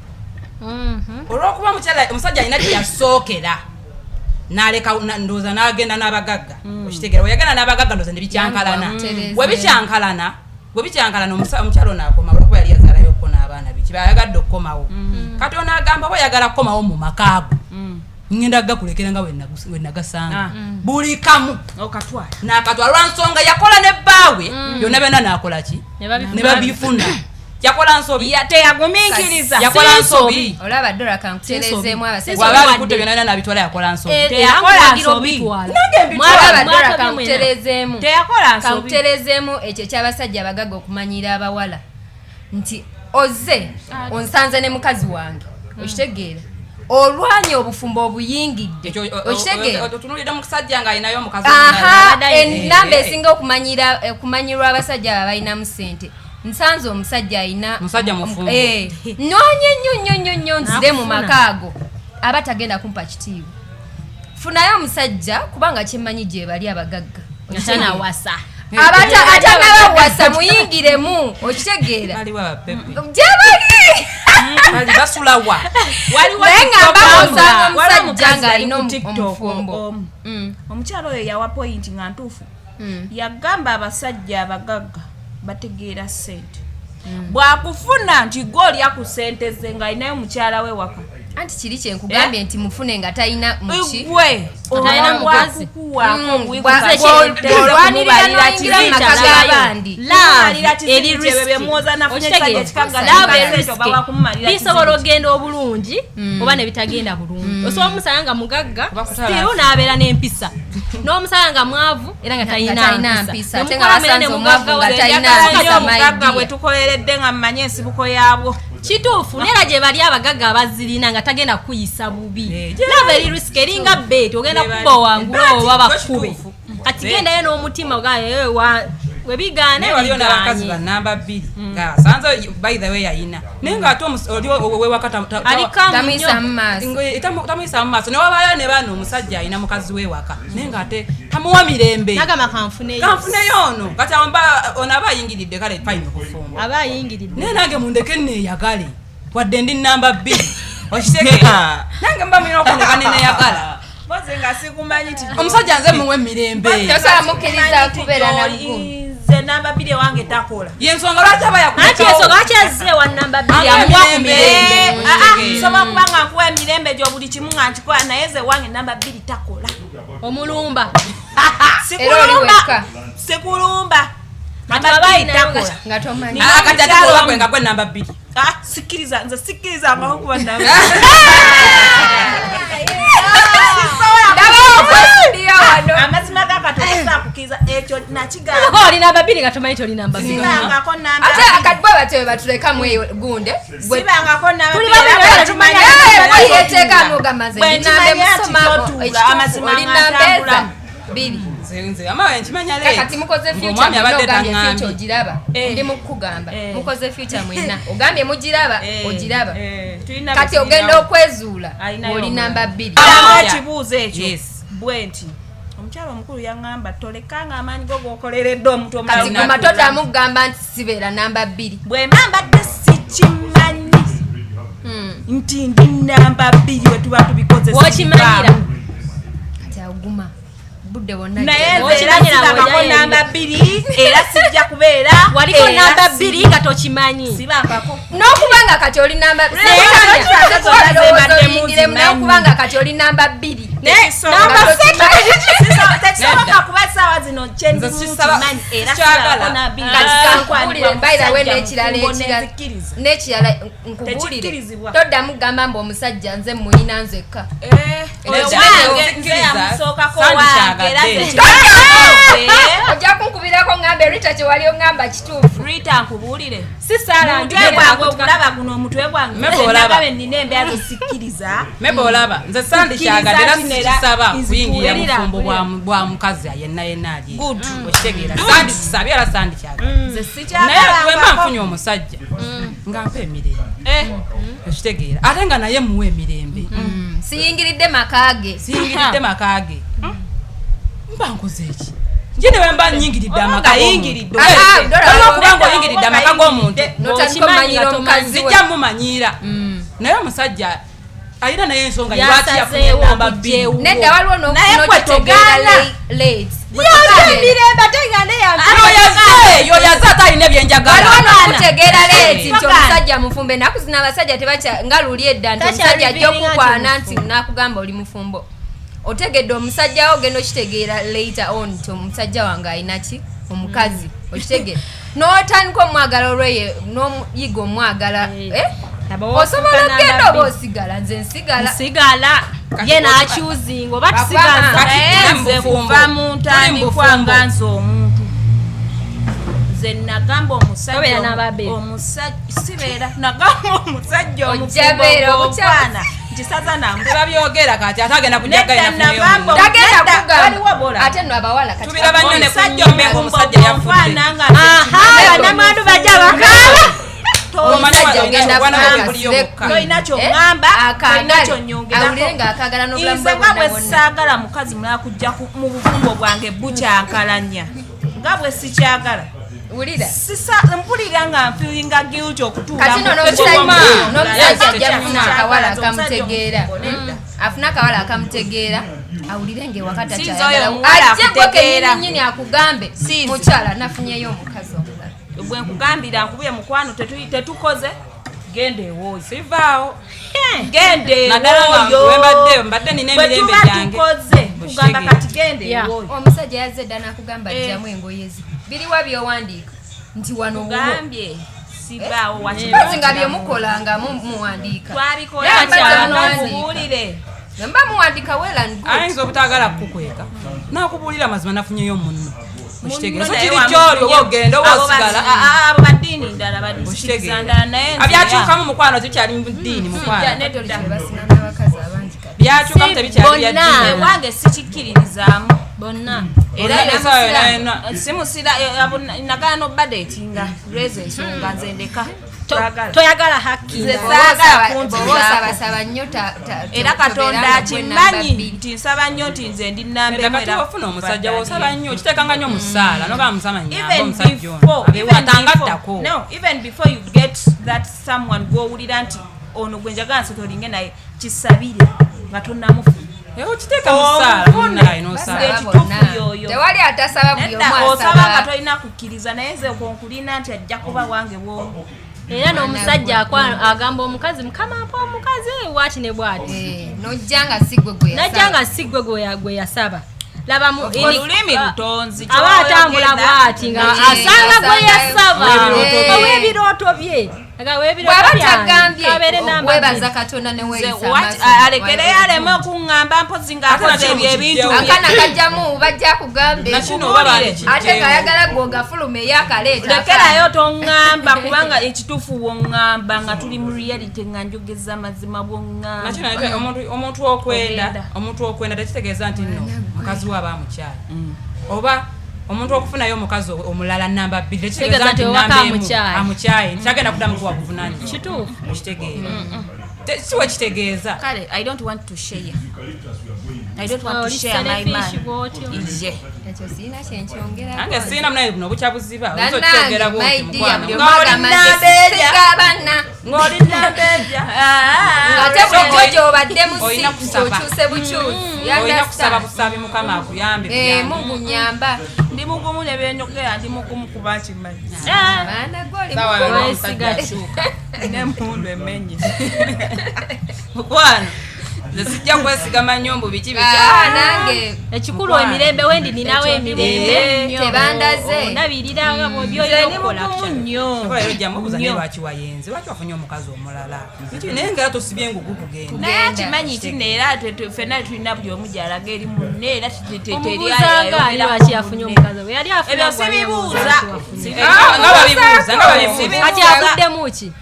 olw'okuba omusajja alina gyeyasookera naleka ndooza n'agenda n'abagagga okitegeera weyagenda n'abagagga ndooza ne bicyankalana bwe bicyankalana omukyalo n'akoma olwokuba yali yazaalayokko n'abaana be kibayagadde okukomawo kati onaagamba oyagala kukomawo mu makaago ngenda gakulekera nga wenagasanga buli kamu n'akatwala lwansonga yakola ne bbaawe byonna byonna n'akolaki ne babifuna yakola nsobi teyagumiikiriza yakola nsobi olaba ddala kankuterezeemu abasajja waba bikutte byonna nabitwala yakola nsobi kankuterezeemu ekyo ekyabasajja abagagga okumanyira abawala nti ozze onsanze ne mukazi wange okitegeera olwanya obufumbo obuyingidde otunulidde musajja nga alinayo omukazi enamba esinga okumanyirwa abasajja abo abalinamu sente nsanze omusajja alina musajja mufumbo noonye nnyo nzire mu makaago aba tagenda kumpa kitiibwa funayo omusajja kubanga kyemmanyi gye bali abagagga atanawasa atanabawasa muyingiremu okitegeera gyebali basulawa naye nga mbawosanga omusajja ng'alina omufumbo omukyalo oyo yawa poyinti nga ntuufu yagamba abasajja abagagga bategeera sente bwakufuna nti gwe olya ku sente ze ng'alinayo mukyala we waka anti kiri kyenkugambye nti mufune nga talina muki talina mukazi bisobola ogenda obulungi oba ne bitagenda bulungi osobola omusala nga mugagga still n'abeera n'empisa n'omusala nga mwavu era nga talina mpisa omugagga bwe tukoleredde nga mumanye ensibuko yaabwo kituufu neera gye bali abagagga abazirina nga tagenda kuyisa bubi lava eri risk eringa beti ogenda kuba wangula oba bakube kati gendayo n'omutima webigaane waliyo n'abakazi banamba 2 nga sanza by the way yayina naye nga ate owewaka tamuyisa mu maaso newabayo ne bano omusajja ayina mukazi wewaka naye nga ate tamuwa mirembe kanfuneyo ono kati ono aba ayingiridde kale fine okufumba naye nange mundeke neeyagale wadde ndi namba 2 okitegeera nange mba mulina okundeka neneyagala omusajja nze muwe mirembe namba 2 wange takola yensonga lwaki aba yakyazewa namba 2 amuwa ku mirembe sobola kubanga nkuwa emirembe gyo buli kimu nga nkikola naye ze wange namba 2 takola omulumba sikulumba akatakolakwenga gwe namba 2 sikiriza nze sikiriza amakuba namba amazima gakatosa kukiza ekyo nakigamba oli namba 2 gatomanyi toli namba 2 sibangako namba ate akatibwa batwe batuleka mwe gunde sibangako namba yeteeka mugamaze nambe musoma amazima namba 2 nze amawe nkimanya leero kati mukoze future ogambye future ogiraba ndi mukugamba mukoze future mwena ogambye mugiraba ogiraba kati ogenda okwezuula oli namba 2 ekibuuzo ekyo bwenti omukyalo omukulu yaŋŋamba tolekanga amaanyi go gokoleredde omuntu omulala kati amugamba nti sibeera namba 2 bwe mbadde sikimanyi nti ndi namba 2 we tuba tubikoze wokimanyira kati aguma budde wonna naye sibangako namba 2 era sijja kubeera waliko namba 2 nga tokimanyi sibangako n'okubanga kati oli namba n'okubanga kati oli namba 2 tekisoboka kuba saawa zino kyenzimukimanyi era n'ekirala nkubulire toddamu kugamba mbu omusajja nze muyina nzekka ojja kunkubirako ŋŋambe rita kyewali oŋŋamba kituufu rita nkubuulire sisalamutwe gwange okulaba guno omutwe gwange nagabe nnina embeera zisikkiriza mebe olaba nze sandi kyagadde era sikisaba kuyingira mufumbo bwa mukazi yenna yenna ali okitegeera sandi kisabye era sandi kyagadde naye wemba nfunye omusajja nga mpa emirembe okitegeera ate nga naye muwa emirembe siyingiridde makaage mba nkoze eki nje newe mba nyingiridde amaka olwokubanga oyingiridde amaka g'omuntu zijja mumanyira naye omusajja ayina naye ensonga lwaki yafunye namba 2 nedda waliwo n'okitegeera yoyaze ate alina ebyenjagalaokutegeera leeti nti omusajja mufumbo enaku zino abasajja tebakya nga luli edda nti omusajja ajja okukwana nti nakugamba oli mufumbo otegedde omusajja wo genda okitegeera later on nti omusajja wange ayinaki omukazi okitegeera n'otandika omwagala olweye n'oyiga omwagala osobola okgenda oba osigala nze nsigala ye nakyuzinga oba tusigaza kuva mu ntandikwa nga nze omuntu nze nagamba omusajja sibeera nagamba omusajja omufumbo okwana nkisaza namutebabyogera kati ate agenda ate no abawala kati tubiraba nnyo ne kunyombe omusajja yafudde banamwandu bajja bakaaba tolina kyoŋŋamba tolina kyonyongerako nze nga bwe saagala mukazi mulakujja mu bufumbo bwange bukyankalanya nga bwe sikyagala mpulira nga nfiringa guilty afuna akawala akamutegeera awulire ngaewakataajjegwekenyini akugambe mukyala nafunyeyo omukazi omulala bwe nkugambira nkubye mukwano tetukoze genda ewooyi sivaawo gende mbadde nina emirembe gyange kugamba kati gende omusajja yazze dda nakugamba jjamu engoye ze biriwa byowandiika nti wano gambye sibaawo wakibazi nga byemukolanga muwandiika twabikolanbuulire mba muwandiika weland ayinza obutagala kukweka nakubuulira mazima nafunyeyo munno okitegeeza kiri kyoli oba ogenda oba osigala abo baddiini ndala baddisikiriza ndala naye abyakyukamu mukwano tebikyali mu ddiini mukwano byakyukamu tebikyali bya ddiini ewange sikikkiririzaamu bonna era simusira nagala nobadde etinga lweza ensonga nze ndeka toyagala hakki osabasaba nnyo era katonda akimanyi nti nsaba nnyo nti nze ndi nambefuna omusajja wosaba nnyo kiteekanga nnyo mu ssaala nogaba musama no even before you get that someone gwowulira nti ono gwe njagala nsotolinge naye kisabire nga tonnamufuna tewali atasaba osaba nga tolina kukkiriza naye nze konkulina nti ajja kuba wange bwomu era n'omusajja agamba omukazi mukama mpa omukazi bwati ne bwati najja nga sigwe gwe yasaba laba olulimi lutonzi aba atambula bwati nga asanga gwe yasaba ow'ebirooto bye webaza katonda alekereyo aleme okuŋŋamba mpozi ng'akoze ebyo ebintu akana kajjamu bajja kugambe ate ng'ayagala gwogafuluma eyakaleeta lekerayo toŋŋamba kubanga ekituufu woŋŋamba nga tuli mu reality nga njogeza mazima bwoŋŋamba omuntu okwenda tekitegeeza nti nno mukazi we aba amukyala oba omuntu okufunayo omukazi omulala namba 2 tekitegeeza nti amukyaye kyagenda kuddamu kuwa buvunaanyizibwa kituufu okitegeera siwe kitegeeza kale I don't want to share my mind ekyo siina kyenkyongera nange siina munaye buno obukyabuziba ozokyogera bwoti mukwano ng'oli nambeja ate bulijjo gy'obadde mukyuse bukyusi olina kusaba busabi mukama akuyambe mugunyamba ndi mugumu ne byenyogera ndi mugumu kuba nkimanyi n'empundu emenye mukwano nze sijja kwesigama nyombo biki nange ekikulu emirembe wendi ninawo emirembe tebandaze ndabirira byolina okukola ero jamubuza naye lwaki wayenze lwaki wafunye omukazi omulala naye ngera tosibye engugu kugenda naye akimanyi ti neera ffenna tulina buli omu gyalaga eri munne era omubuzanga ali lwaki yafunye omukazi we yali ebyo sibibuuza nga babibuuza ati abuddemu ki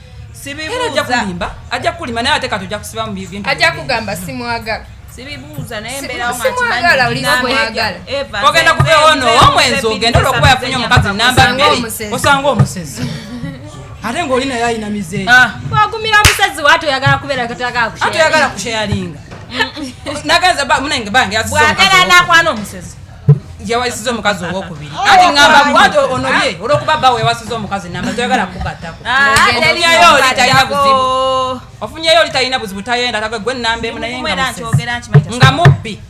ajja kulimba naye ate katujja kusibamu bintu ajja kugamba simwagala sibibuuza naye mbeerawo ogenda kubeewono omwenzi ogenda olwokuba yafunye omukazi namba 2 osanga omusezi ate ng'oli naye ayina mizeeyi wagumira omusezi waati oyagala kubeera toyagala kusheyalinga nagenza munange bange bwagala nakwana omusezi yawasiza omukazi owokubiri ati ngamba bwati onobye olwokuba bba wewasiza omukazi namba toyagala kugattako ofunyeyo oli talina buzibu tayenda tagwe gwe namba emu naye nga mubbi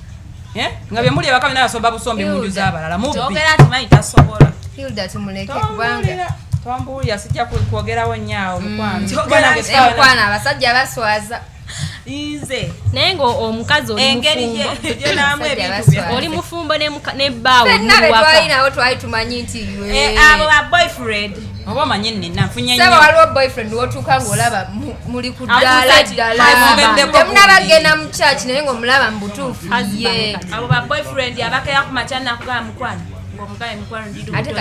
nga bye muli abakabi nabasomba busombi mu nju z'abalala mubbi twambuulira sijja kwogerawo nnyawo mukwana abasajja baswaza nze naye ngaomukazi oli mufumbo nebbaawe twalinawo twali tumanyi nti abo baboyfriend oba omanyi nina nfunye nnyo waliwo boyfriend wotuuka ng'olaba muli ku ddala temunabagenda mu church naye ng'omulaba mu butuufu abo baboyfriend abakeera ku makya nakugaba mukwano ng'omugabe mukwano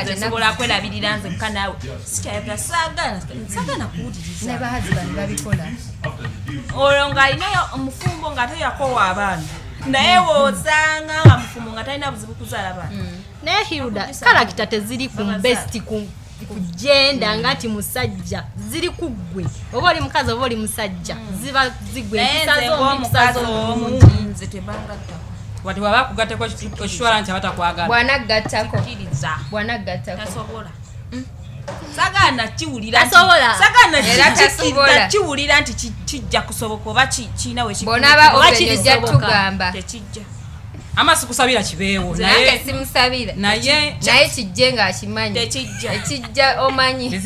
ndisobola kwerabirira nze nka naawe sikyayagala saagana kuwuliriza nabahazi bani babikola olwo ng'alinayo omufumbo nga teyakowa abaana naye woosanga nga mufumbo nga talina buzibu kuzaala baana naye Hilda kalakita teziri ku besti kugenda nga nti musajja ziri ku ggwe oba oli mukazi oba oli musajja ziba zigwe omukazi omungi nze tebangattako wati waba kugatteko ekitwala nti abatakwagala bwanagattako tasobola sagana kiwulira kiwulira nti kijja kusoboka oba kiina wekibonaba tugamba tekijja amasi kusabira kibeewo naye simusabira naye kijje ng'akimanyi ekijja omanyi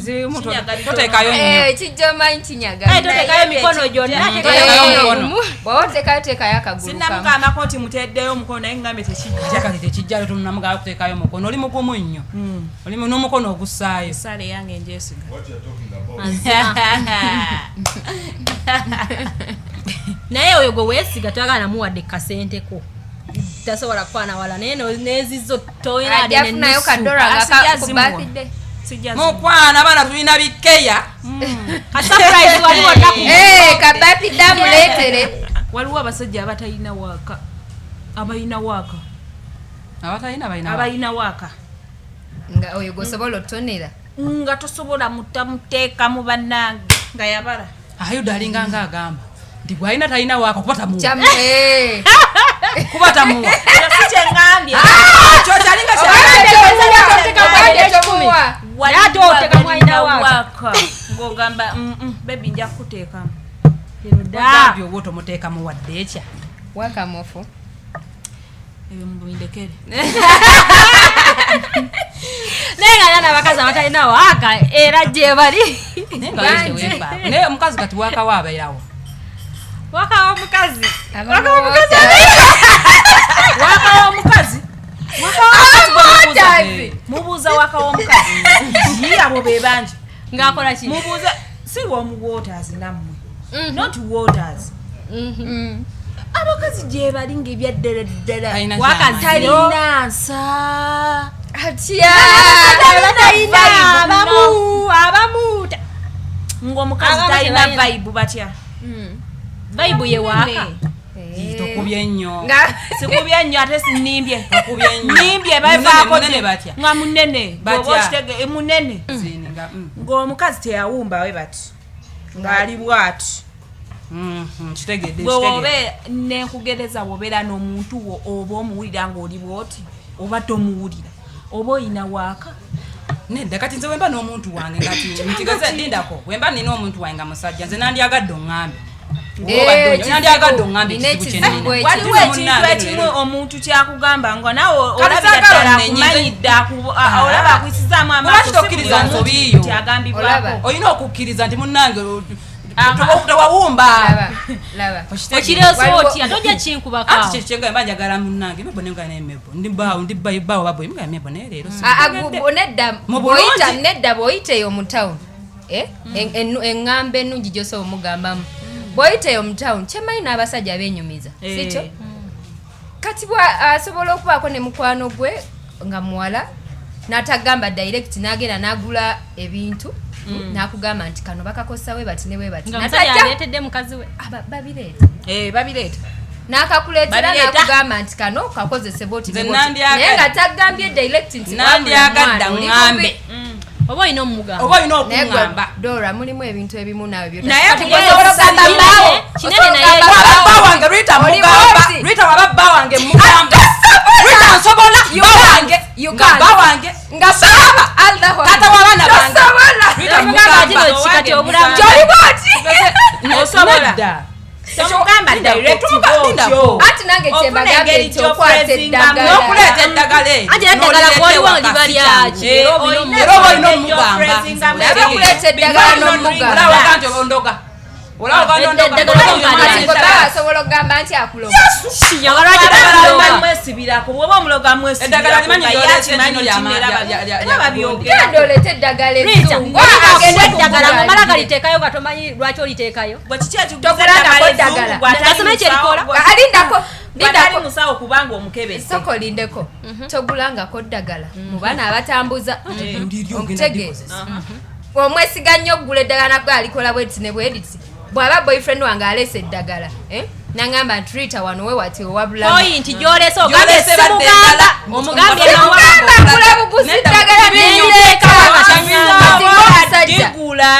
zimu totekayo kijoma ntinyaga totekayo mikono gyonna bwotekayo akagulu sinamugamba ko nti muteddeyo omukono naye ngambe tekijja kati tekijja tunamugamba kutekayo omukono oli mugumu nnyo oli n'omukono ogussaayo sale yange njesiga naye oyo gwe weesiga twagala namuwadde kasenteko tasobola kufana wala naye nezizo toyinayo kadora ngakubakidde mukwana abaana tulina bikeya kasurprise waliwo kabakidde amuleetere waliwo abasajja abatalina waaka abalina waaka nga oyo gosobola otonera nga tosobola mutamuteeka mu bannange nga yabala ayudalinga nga agamba nti bwalina talina waaka kuba tamuwa sikyeŋambye waaka ng'ogamba bebi nja kukuteekamu gambye oba otomuteekamu wadde ekya wakamufu ebyo mubindekere naye nga nana abakazi abatalina waaka era gye bali naye omukazi kati waaka waabeerawo waka w'omukazi mubuuza waka w'omukazi abo be bangi ng'akola ki mubuuza si waters nammwe not waters abakazi gye bali ng'ebyaddere ddala talina nsa abamu ng'omukazi talina vibe batya vibe ye waaka tokubye nnyo sikubye nnyo ate sinimbye nimbye bafaako nga munene munene ng'omukazi teyawumba we bati ng'ali bwati bwewobe nenkugereza wobeera n'omuntu wo oba omuwulira ng'oli bwoti oba tomuwulira oba oyina waaka nedda kati nze wemba n'omuntu wange ngati ntigeze lindako wemba nina omuntu wange nga musajja nze nandyagadde oŋŋambe waliwo ekintu ekimu omuntu kyakugamba nga nawe olabira ddala akumanyidde olaba akwisizaamu amaasokkiriza nsobiiyo olina okukkiriza nti munnange tewawumba okireeso otya tojja kinkubakaawo kyenga mba njagala munnange mebo nenga nemebo ndibaawo babo emuga mebo naye leero nedda bw'oyiteyo mu town eŋŋamba ennungi gy'osobola omugambamu bw'oyiteyo mu town kyemanyi n'abasajja benyumiza sikyo kati asobola okubaako ne mukwano gwe nga muwala n'atagamba direct n'agenda n'agula ebintu n'akugamba nti kano bakakosa we bati ne we bati aleetedde mukazi we babireeta n'akakuleetera n'akugamba nti kano kakozesebwa oti naye nga tagambye direct nti nandyagadda ŋŋambe oba olina omugamba oba olina okuŋŋamba Dora mulimu ebintu ebimu naawe naye kinene naye wababba wange Rita mugamba Rita wababba wange mugamba Rita nsobola bba wange nga baba tata w'abaana bange Rita mugamba kati obulamu gy'oli bw'oti osobola tomugamba direct bw'otyo ati nange kyembagambye nti okwata eddagala n'okuleeta eddagala ate eddagala gwoliwo liba lyaki era oba olina omugamba naye okuleeta eddagala n'omugamba olawaga nti ondoga asobola okugamba nti akuloma mwesibirako bwoba omuloga mwesibiragenda oleta eddagala eddagala ng'omala galiteekayo nga tomanyi lwaki oliteekayo asome kyerikola alindako musawo kubanga omukebese soko lindeko togulangako ddagala mu baana abatambuza omutegeeza omwesiga nnyo okugula eddagala nagwe alikola bwediti ne bwediti bw'aba boyfriend wange aleese eddagala nangamba nti Rita wano we wati owabulamu oyi nti gy'olese ogambye simugamba omugambye nogula buguzi eddagala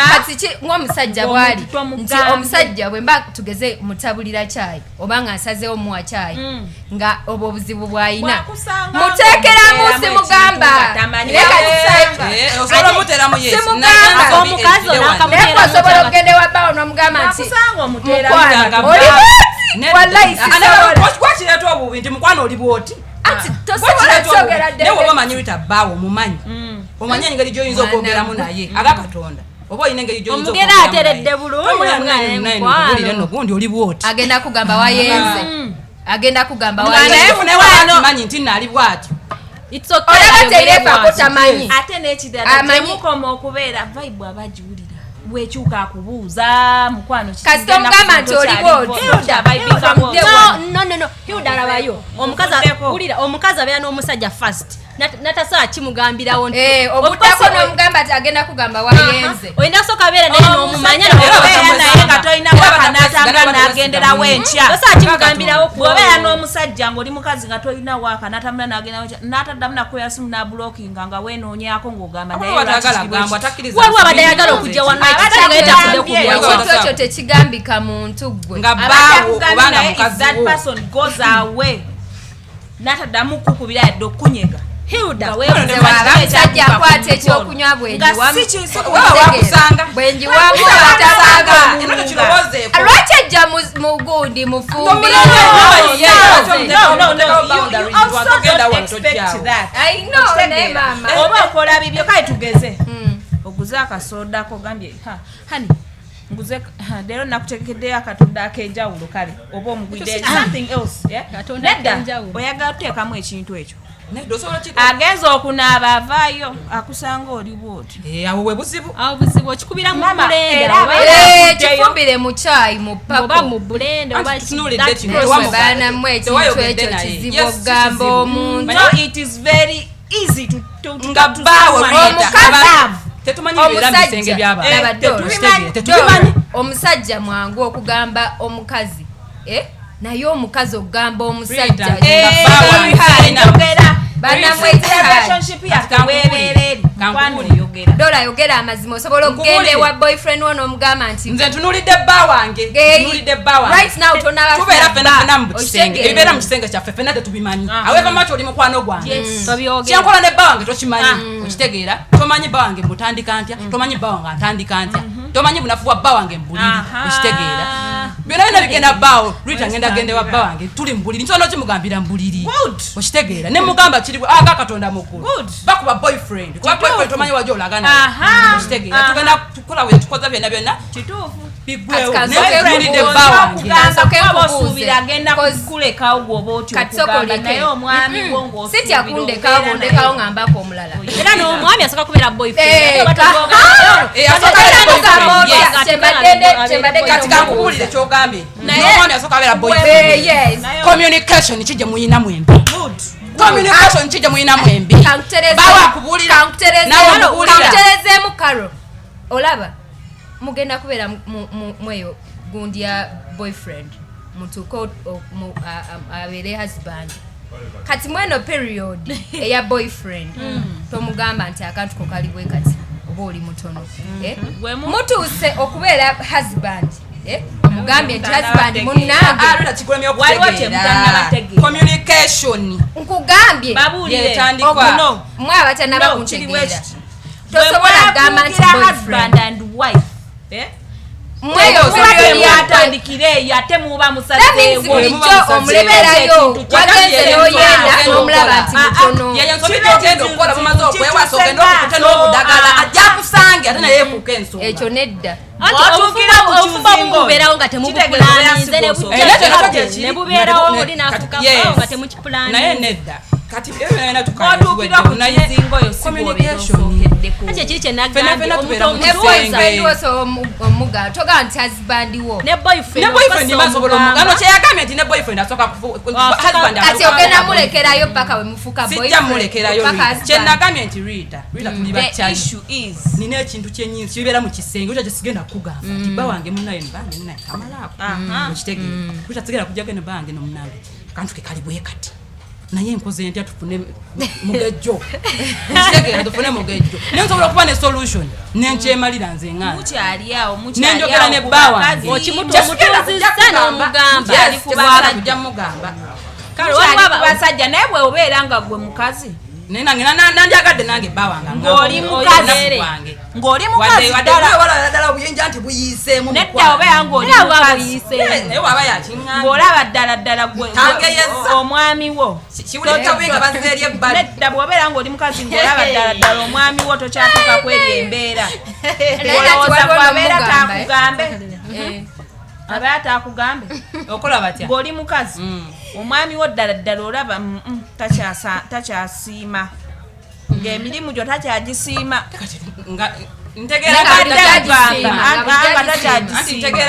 kati ng'omusajja bw'ali nti omusajja bwe mba tugeze mutabulira caayi oba nga nsazeewo muwa caayi nga obwo obuzibu bw'ayina muteekeramu simugamba omukazi naye osobola okugenda ewabbawo n'omugamba nti mukwano oli wallahi wakireeta obubinti mukwano oli bwoti ati tosobola kyogera naye woba omanyi Rita bbaawo omumanyi omanya engeri gy'oyinza okwogeramu naye agakatonda oba olina engeri gy'oyinza omugera ateredde bulungi nno gundi oli bwoti agenda kugamba wayenze agenda kugamba naye funewakimanyi nti naali bwatyo olaba teirefaako tamanyi ate n'ekirala temukoma okubeera vibe abagiwulira bwekyuka akubuuza mukwano kasita omugamba nti oli bwoti hilda alabayo omukazi abeera n'omusajja fast natasobola kimugambirawo obutako n'omugamba ati agenda kugamba wayenze olina soka beera naye n'omumanya naye nga tolina waka n'atambula n'agenderawo enkya tosobola kimugambirawo bw'obeera n'omusajja ng'oli mukazi nga tolina waka n'atambula n'agenderawo n'ataddamu nakuya simu n'abulokinga nga weenoonyaako ng'ogamba naye waliwo abadayagala okujja wano ekintu ekyo tekigambika muntu gwe kubanga mukazi that person goes away n'ataddamu kukubira yadde okunyega hilda omusajja akwata ekyokunywa bwenjiwamu lwaki ejja mu gundi mufumbi oba okola bibyo kale tugeze oguze akasodako gambye hani nguze leero nakuteekeddeyo akatundu ak'enjawulo kale oba omugwidde something else nedda oyagala tuteekamu ekintu ekyo agenza okunaaba avaayo akusanga oli bwoti awo bwe buzibu okikubiramu kifumbire mu kyayi mu oba mu bulende obaanamu ekintu ekyo kizibu okugamba omuntu it is very easy nga baawe omusajja mwangu okugamba omukazi naye omukazi okugamba omusajja dola yogera amazima osobola okugenda ewa boyfriend wo n'omugamba nti nze ntunulidde bba wange tubeera fenafena mu kisenge ebibeera mu kisenge kyaffe fena tetubimanyi aweva maki oli mukwano gwange kyenkola ne bba wange tokimanyi okitegeera tomanyi bba wange mbutandika ntya tomanyi bba wange antandika ntya tomanyi bunafu bwa bba wange mbuliri okitegeera byonna byonna bigenda bbaawo lwita ngenda gendewa bba wange tuli mbuliri nsobola okimugambira mbuliri okitegeera ne mugamba kiri aga katonda mukulu bakuba boyfriend kuba boyfriend tomanyi wajo olagana okitegeera tugenda tukola bwe tukoza byonna byonna kituufu bigwewo nayemulidde bba wange osuubira agenda kukulekawo gwoba otyo okugamba naye omwami wo ng'osuubira sitya kundekawo bondekawo ngambako omulala era n'omwami asoka kubeera boyfriend kati kankubulire kyogambye n'omwami asoka abeera boyfriend communication kijje muyina mwembi communication kijje muyina mwembi bawa akubulira nawe kankuterezeemu karo olaba mugenda kubeera mweyo gundi ya boyfriend mutuuke abeere husband kati mweno period eya boyfriend tomugamba nti akantu ko kali bwe kati oba oli mutono mutuuse okubeera husband mugambye nti husband munange communication nkugambye okuno mwe abatanaba kuntegeera tosobola kugamba nti husband and wife yatandikira eyo ate muba musazeewo omuleberayo wagenze n'oyenda n'omulaba nti mutono ogenda okukola bumaze okwewasa ogenda okukuta n'obudagala ajja kusange ate naye ekuuka ensonga ekyo nedda obufuba bumubeerawo nga temubupulaanize ne bubeerawo oli n'afukawo nga temukipulaanize naye nedda kati otuukira ku kizingo yo ekyo kiri omuga toga nti husband wo ne boyfriend basobola omugano kyeyagambye nti ne boyfriend asoka kati ogenda mulekerayo paka we mufuka sijja mulekerayo kyenagambye nti rita tuli bakyali nina ekintu kyenyinsi kibeera mu kisenge ekyo kisigenda kugamba nti bba wange munaye mbange naye kamalaako okitegeera rita sigenda kujjaga ne bange nomunange kantu ke kali bwe kati naye nkoze ntya tufune mugejjo kitegeera tufune mugejjo nensobola okuba ne solution nenkyemalira nze ngana mukyaliawo nenjogera ne bba wange okimutuuzizza n'omugamba kujja mugamba kale waliwo abasajja naye bwe obeera nga gwe mukazi nena nandyagadde nange bawanga ng'oli mukazi ddala buyinja nti buyiseemu nedda obeera ng'oli mukazi naye waba yakiŋŋambye ng'olaba ddala tangeyeza omwami wo kiwuleka bwe nga bazza eri ebbali nedda bw'obeera ng'oli mukazi ng'olaba ddala omwami wo tokyatuuka kweri embeera olowooza bw'abeera taakugambe abeera taakugambe okola batya ng'oli mukazi omwami wo ddala olaba takyasiima ng'emirimu gyo takyagisiima ntegeera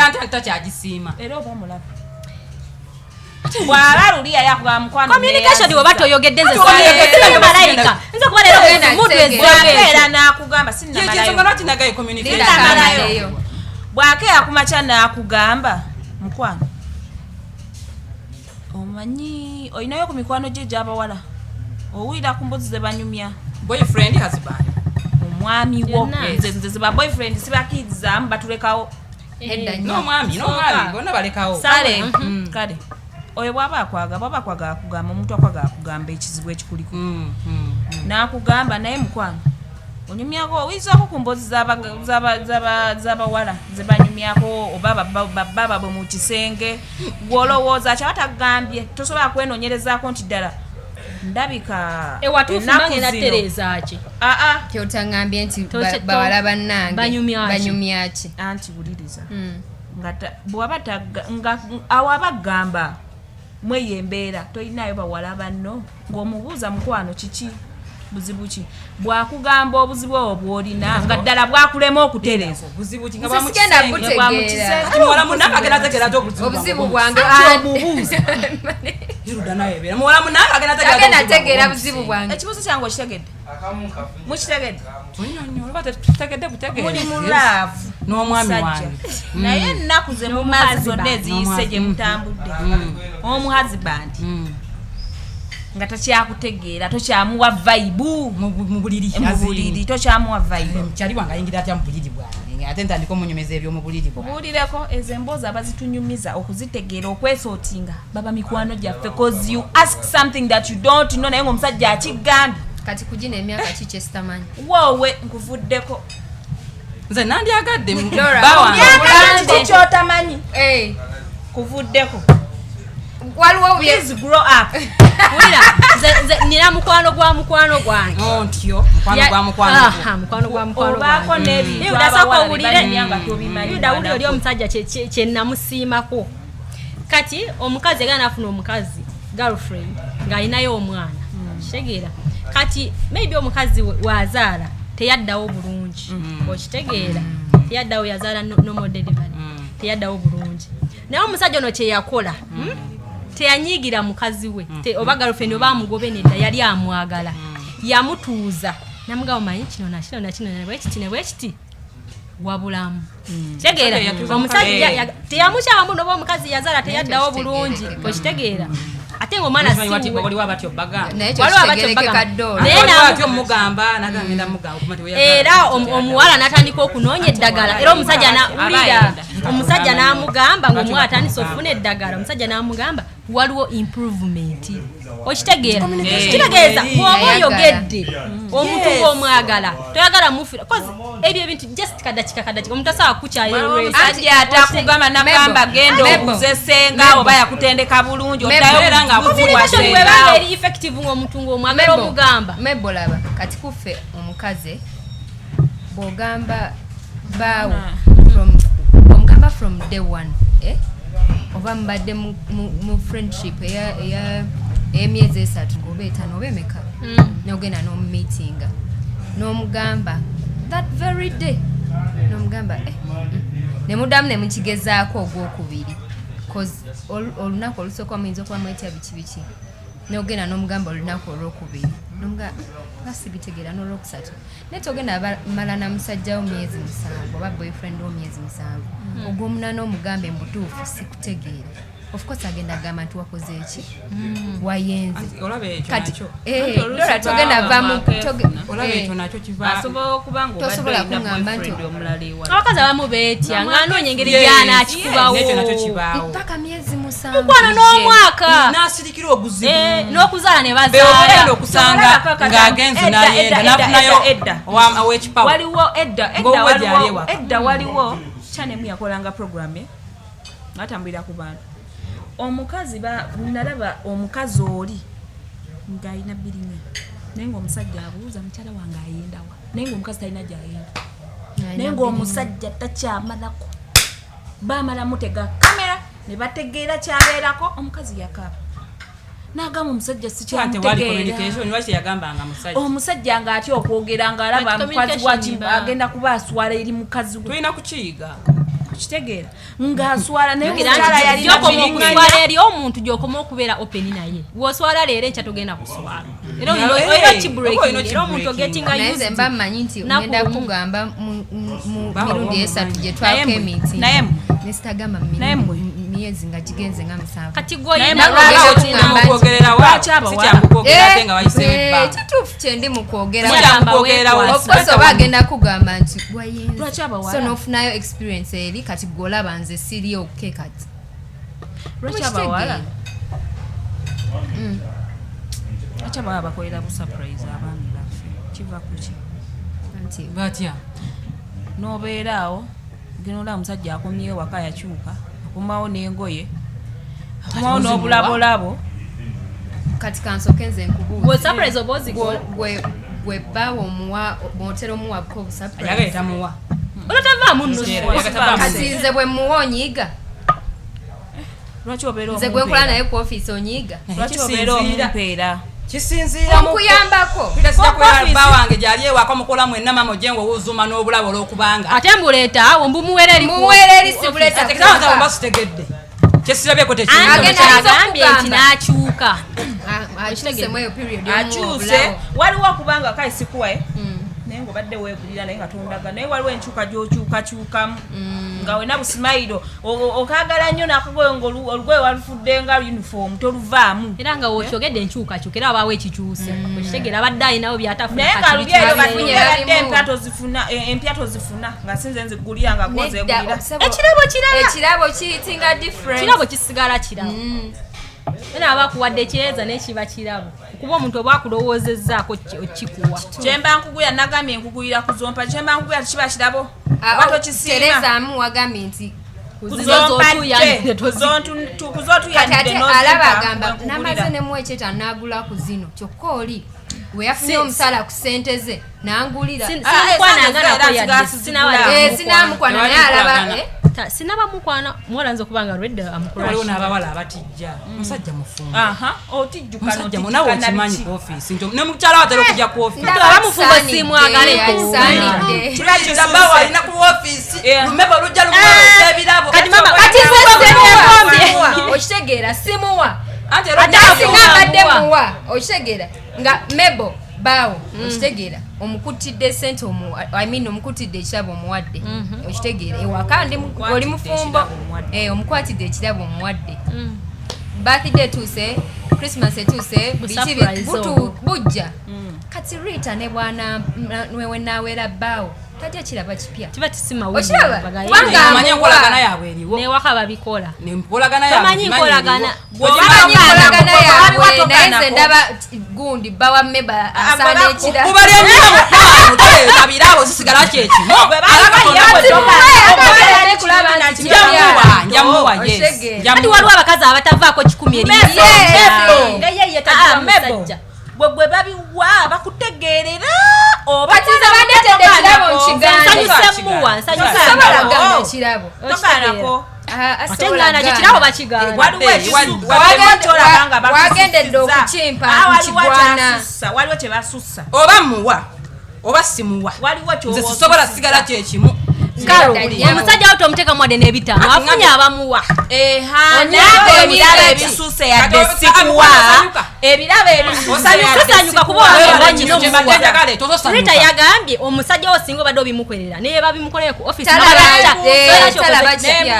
nti takyagisiima era oba omulaba bw'aba luli yali akugaba mukwano communication bw'oba toyogedde nze malayika nze kuba leero omuntu ezera n'akugamba sinnamalayo bw'akeera kumakya n'akugamba mukwano omanyi olinayo ku mikwano gye gy'abawala owulira ku mbuzi ze banyumya boyfriend husband omwami wo nze ba boyfriend sibakirizamu batulekawo n'omwami bonna balekawo kale oyo bw'aba akwagala akugamba omuntu akwagala akugamba ekizibu ekikuliko n'akugamba naye mukwano onyumyako oyinzako ku mbozi z'abawala zebanyumyako oba baba bwe mu kisenge gw'olowooza kyaba takugambye tosobola kwenoonyerezaako nti ddala ndabika ewatuufumangenatereezaki kyotangambye nti bawala bannange banyumyaki anti wuliriza awo abagamba mweyo embeera tolinayo bawala banno ng'omubuuza mukwano kiki buzibu ki bw'akugamba obuzibu obwo bw'olina nga ddala bwakulema okutereeza obuzibu bwange agenda buzibu bwange ekibuuzo kyange okitegedde mukitegedde muli mu laavu n'omwami wange naye ennaku ze mumazi zonna eziyise gye mutambudde omuhazibandi nga takyakutegeera tokyamuwa vaibu mu buliri tokyamuwa vaibu mukyali wange ayingira atya mu buliri bwange ate ntandika omunyumeza eby'omu buliri bwange buulireko ezo emboozi abazitunyumiza okuzitegeera okwesootinga baba mikwano gyaffe cause you ask something that you don't know naye ng'omusajja akigambye kati kugina emyaka kiki esitamanyi woowe nkuvuddeko nze nandyagadde kiki kyotamanyi kuvuddeko waliwo please grow up wulira nina mukwano gwa mukwano gwange ontyo mukwano gwa mukwano obaako n'ebintu nga tobimanyi oli omusajja kye namusiimako kati omukazi egana nafuna omukazi girlfriend ng'alinayo omwana kitegeera kati maybe omukazi wazaala teyaddawo bulungi okitegeera teyaddawo yazaala normal delivery teyaddawo bulungi naye omusajja ono kyeyakola teyanyigira mukazi we oba girlfriend oba amugobe nedda yali amwagala yamutuuza namugamba manyi kino bwekiti wabulamu kitegeera omusajja teyamukyawamu noba omukazi yazaala teyaddawo bulungi okitegeera ate ng'omwana era omuwala n'atandika okunoonya eddagala era omusajja n'amugamba ng'omuwala atandise okufuna eddagala omusajja n'amugamba waliwo improvement okitegeera kitegeeza bw'oba oyogedde omuntu ng'omwagala toyagala mufira ebyo ebintu just kadakika omuntu asobola kukyayolwesajja atakugamba nagamba genda obuze senga oba yakutendeka bulungi oddayo bwebanga eri effective ng'omuntu ng'omwagala omugamba mebolaba kati kuffe omukazi bw'ogamba baawo omugamba from day one oba mbadde mu friendship ey'emyezi 3 oba 5 oba emeka n'ogenda n'omumeetinga n'omugamba that very day n'omugamba nemuddamu nemukigezaako ogwokubiri cause olunaku olusooka muyinza okuba mwetya biki n'ogenda n'omugamba olunaku olwokubiri n'omugamba basibitegeera n'olwokusatu naye togenda mala na musajjawo myezi 7 oba boyfriend wo myezi 7 ogw'omunaana omugamba embutuufu sikutegeera of course agenda gamba nti wakoze eki wayenze olabe ekyo nakyo Dora togenda vamu olabe ekyo nakyo kiva asobola okuba ngo tosobola kungamba nti omulali wa abakazi abamu beetya nga anoonya engeri gyana akikubawo ekyo nakyo kibaawo mpaka myezi 7 mukwano n'omwaka n'asirikira obuzibu n'okuzaala ne beogenda bazaala okusanga ng'agenze n'ayenda n'afunayo ow'ekipawa edda waliwo chanemu yakolanga programme ngatambulira ku bantu omukazi nalaba omukazi oli ng'alina birime naye ng'omusajja abuuza mukyala wange ayendawa naye ng'omukazi talina gy'ayenda naye ng'omusajja takyamalako baamala mutega kamera ne bategeera kyabeerako omukazi yakaaba n'agamba omusajja omusajja ng'atya okwogera ng'alaba mukazi waki agenda kuba aswala eri mukazi we tulina kukiyiga kitegeera ng'aswala naye omukyala yalina okuswala eri omuntu gy'okoma okubeera openi naye woswala leero enkya togenda kuswala era olina kibreaking era omuntu ogetinga naye mba mmanyi nti ogenda kugamba mu mirundi 3 gye twako emiti naye sitagamba myezi nga gigenze nga 7 kati kituufu kyendi mu kwogeraokozi oba agenda kugamba nti wayenze so n'ofunayo experience eri kati gwolaba nze siri okke kati lwaki abawala lwaki abawala bakolera bu surprise abaami baffe kiva kuki nti batya n'obeeraawo genda olaba omusajja akomyewo waka yakyuka akomawo n'engoye akomawo n'obulabolabo kati kansoke nze nkubuuze gwe bawo omuwa bwotera omuwako obusurprise yageta muwa olotavaamu nno kati nze bwe muwa onyiiga lwaki obeera nze gwe nkola naye ku ofiisi onyiiga lwaki obeera omumpeera kisinziira mukuyambako bba wange gyali ewaka mukola mwenna mama ojengo wuzuma n'obulabo olw'okubanga ate mbuleeta awo mbumuweera eri sibuleeta basitegedde kyesirabyeko agambye nti n'akyuka akyuse waliwo okubanga kale sikuwaye naye ng'obadde weegulira naye nga tondaga naye waliwo enkyuka gy'okyukakyukamu nga wena busimayiro okaagala nnyo n'akagoyo ng'olugoye walufudde nga uniform toluvaamu era nga wokyogedde enkyukakyuka era wabaawo ekikyuse okitegeera abadde alinawo naye nga lubyeyo badde empya tozifuna nga sinze nzigulira nga gwozeegulira ekirabo kiyitinga different kirabo kisigala kirabo era abakuwadde ekyeeza n'ekiba kirabo kuba omuntu oba akulowoozezaako okikuwa kyemba nkuguya nagambye nkuguyira kuzompa kyemba nkuguya kiba kirabo terezaamu wagambye nti alaba agamba namaze nemuwa ekyeta nagula ku zino kyokka oli weyafunye omusala ku sente ze nangulira sinamukwana naye alaba sinabamukwana mwalanze okubanga lwedda waliwo n'abawala abatijja musajja mufumbo otijjukanamusajja munawe okimanyi ku ofiisi ne mukyala watera okujja ku ofiisi abamufumbo simwagaleko kibaba alina ku ofiisi lumebe olujja lukuba ebirabo okitegeera simuwa ate asinga abadde muwa okitegeera nga mebo bawo okitegeera omukutidde sente omukutidde ekirabo omuwadde okitegeera ewaka oli mufumbo omukwatidde ekirabo omuwadde birthday etuuse Christmas etuuse bujja kati Rita ne bwana wenaawera bawo tajja kiraba kipya kiba tisimawulire enkolagana yaabwe eriwo newaka babikola nenkolagana tamanyi nkolagana yaabwe naye nze ndaba gundi bawa meba asana ekira kabiraabo zisigala kyekimu ati waliwo abakazi abatavaako 10 bwe babiwa bakutegeerera ate ngana kyekirabo bakigawagendedde okukimpa nkigwana waliwo kyebasussa oba muwa oba simuwa nze sisobola sigala kyekimu omusajja wo tomuteeka muwadde n'ebitaano afunye abamuwa ebisusa yadde sikuwa ebirabe osanyuka kuba Rita yagambye omusajja osinga badde obimukwerera naye babimukolera ku office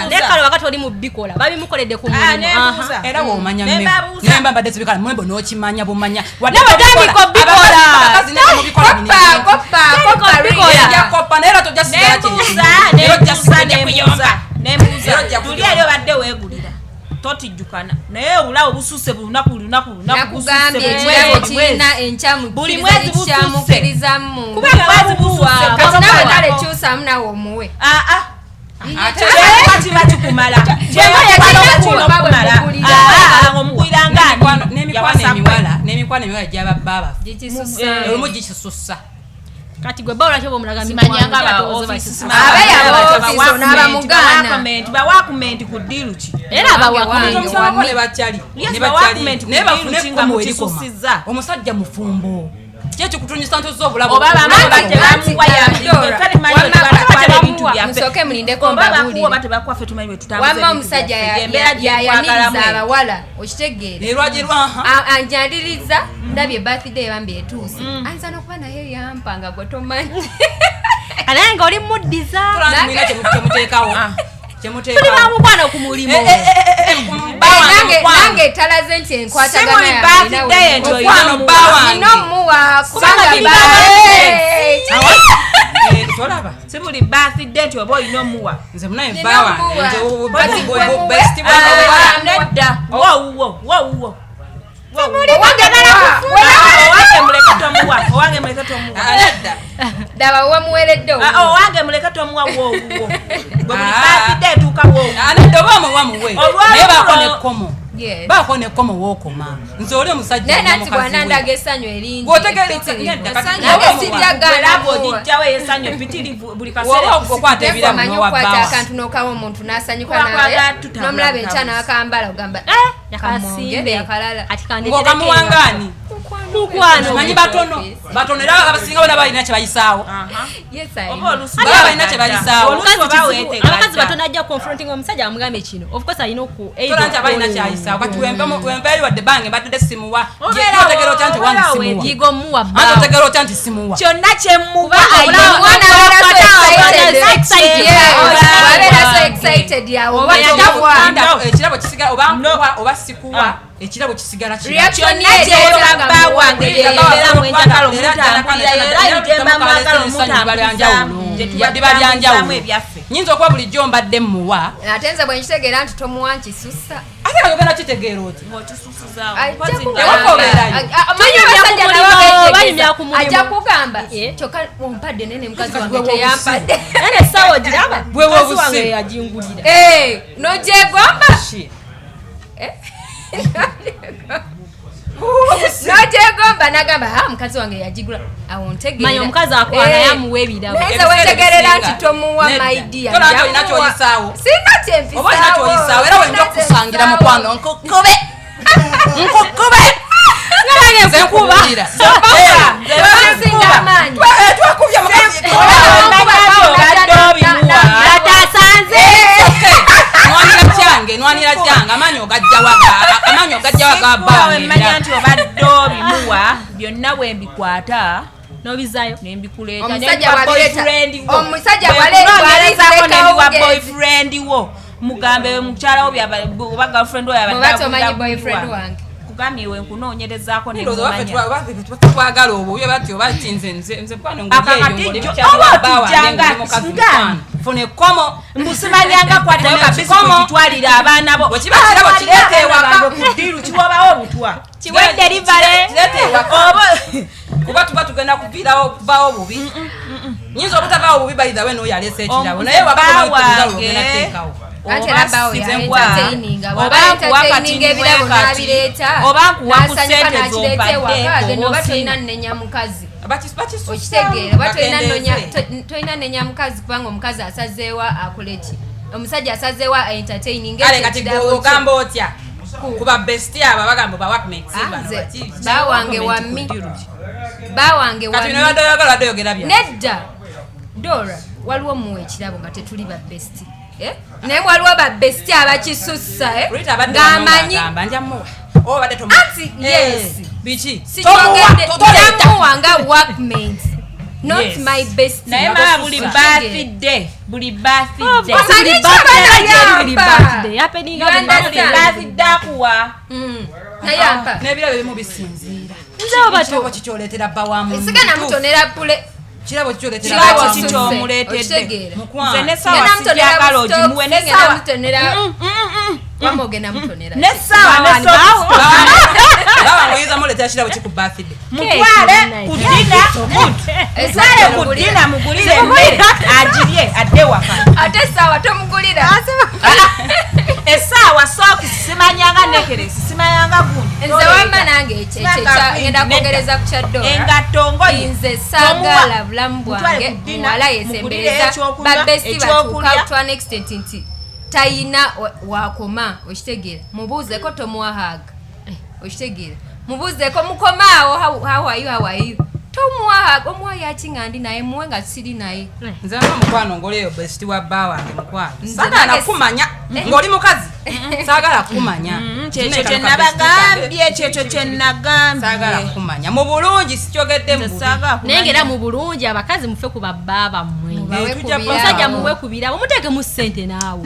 nekalo wakati oli mu bikola babimukoledde ku mulimu era womanya nemba mbadde zibikala mwembo n'okimanya bumanya watandika bikola kopa naye era tojja sigala nembuza tuli eri obadde weegulira totijjukana naye obulawo bususe lunaku buli mwezi bususekyamukirizamu kyusamu nawe omuwe kati bakikumala n'emikwano emiwala gyababba olumu gikisussa kati gwe bawula kyo bomulaga bawa kumenti ku ddiru ki era abawakumenti bakyali naye bafune ekkomo erikoma omusajja mufumbo kyekikutunyisa nto z'obulamu musooke mulindeko mbawulirewamma omusajja yayaniriza abawala okitegeere anjaniriza ndabye birthday bambi etuuse ayinza n'okuba naye yampanga gwe tomanyi naye ngaoli muddiza kyemuteekawo tuli bamukwana ku mulimu nange etalaze nti enkwataganainomuwa tolaba si buli birthday nti oba olina omuwa nze munaye bbawa nedda wowuwo owange muleke tomuwa daba wamuweredde owange muleke tomuwa wowuwo bwe buli birthday etuuka wowunedda oba omuwa muwe naye baako nekkomo baako nekkomo wookoma nze oli omusajja naye nati bwanandaga essanyu eringi ojijjawo esanyu epitirivu buli kaseeraokwata ebiramu nowabbaawa akantu nokawa omuntu n'asanyuka naye n'omulaba ekyana akambala ogamba yakasimbe yakalala ng'okamuwangaani manyi batono era abasinga bona balina kye bayisaawo baba balina kye bayisaawo abakazi batono ajja confronting omusajja amugambye kino of course alina okutolanti abalina kyayisaawo kati wenvaeri wadde bange mbadde simuwa otegera otya nti wange simuwa yigomuwa otegera otya nti simuwa kyonna kyemuwa ekirabo kisigala oba nkuwa oba sikuwa ekirabo kisigala nyinza okuba bulijjo mbadde muwa ate nze bwe nkitegeera nti tomuwa nkisussa ate nga yogera kitegeera oti ajja kugamba kyokka ompadde nene mukazi wange teyampadde ene essaawa giraba mukazi wange yagingulira nogyegomba nogyegomba nagamba mukazi wange yagigula awontegeera omukazi akwala yamuwa ebirabo nze wetegerera nti tomuwa maidia olina kyoyisaawo singa kyenfisaawo oba olina kyoyisaawo era wenja okusangira mukwano nkukube nze nkubira singa amaanyi twakubya nwanira kyange amaanyi ogajja wagabamanya nti obadde obimuwa byonna bwe mbikwata nobizayo nembikuleeta omusajja waleetawo boyfriend wo mugambe mukyala wo oba girlfriend wo yabadde kugambye we nkunoonyerezaako netwagala obubi bati oba kinze kwano funa ekkomo mbusimanyanga kwatayo kabisi kukitwalira abaana bo wekiba kirabo kireeta ewaka ku ddiru kiwobawo obutwa kiwe derivale kuba tuba tugenda kuvawo bubi nyinza obutavaawo bubi bayithawe n'oyalesa ekirabo naye wabawagenateekawo oba nkuwa ku sente zoba tolina nnenya mukazi okitegeera oba tolina nnenya mukazi kubanga omukazi asazeewa akoleki omusajja asazeewa entertaining kati ogamba otya kuba besti abo bagamba bawange wammi bawange nedda Dora waliwo muwe ekirabo nga tetuli ba besti naye waliwo ba besti abakisussa ng'amanyi obadde anti yes bichi sikyogedde wanga workmates not my best naye maa buli birthday akuwa n'ebirabo ebimu bisinziira kirabo kikyoleetera bba wa muntu sigana mutonera pule kirabo kikyomuleetedde nze nesawa sijagala ogimuwe nesawa wamogenda mutonera nesawa oyinza muleetera kirabo kiku birthday mutwale ku dina mugulire emmere agirye adde waka ate essaawa tomugulira essaawa sooki simanyanga nekeresi simanyanga gundi nze wamma nange ekyengenda kwogereza ku kyaddola engatto ngoyi nze saagala bulamu bwange muwala yesembereza babesi batuuka to an extent nti tayina wakoma okitegeera mubuuzeko tomuwahaga okitegeera mubuuzeko mukomaawo hawayu tomuwahaga omuwa yakinga ndi naye muwe nga siri naye nze nga mukwano ngoleyo besiti wa bba wange mukwano saagala kumanya ng'oli mukazi saagala kumanya kyekyo kyenabagambye kyekyo kyenagambye saagala kumanya mu bulungi sikyogedde naye ngera mu bulungi abakazi mufe ku babba bammwe omusajja muwe kubira omuteeke mu ssente naawe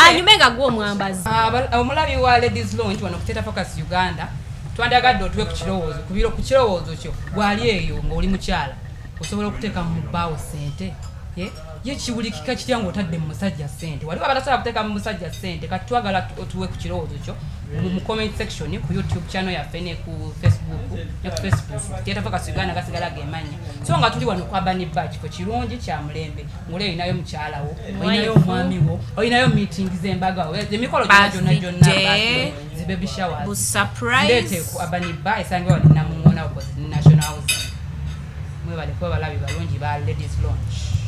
anyume nga gwe omwambazi omulabi wa ladies lounge wano ku Theatre Focus Uganda twandagadde otuwe ku kirowoozo ku kirowoozo kyo bw'ali eyo ng'oli mukyala osobola okuteeka mu bbaawo ssente ye kiwulikika kitya ng'otadde mu musajja ssente waliwo abatasobola kuteeka mu musajja ssente kati twagala otuwe ku kirowoozo kyo mu comment section ku YouTube channel yaffe ne ku Facebook Theatre Focus Uganda gasigala gemanya so nga tuli wano kwa Bani Batch ko kirungi kya mulembe ngule oyinayo mukyalawo oyinayo omwami wo oyinayo meeting z'embaga wo emikolo gyonna zi baby showers bu surprise ndete ku Bani Batch esange wali namungona opposite National House mwe bali kwa balabi balungi ba ladies lounge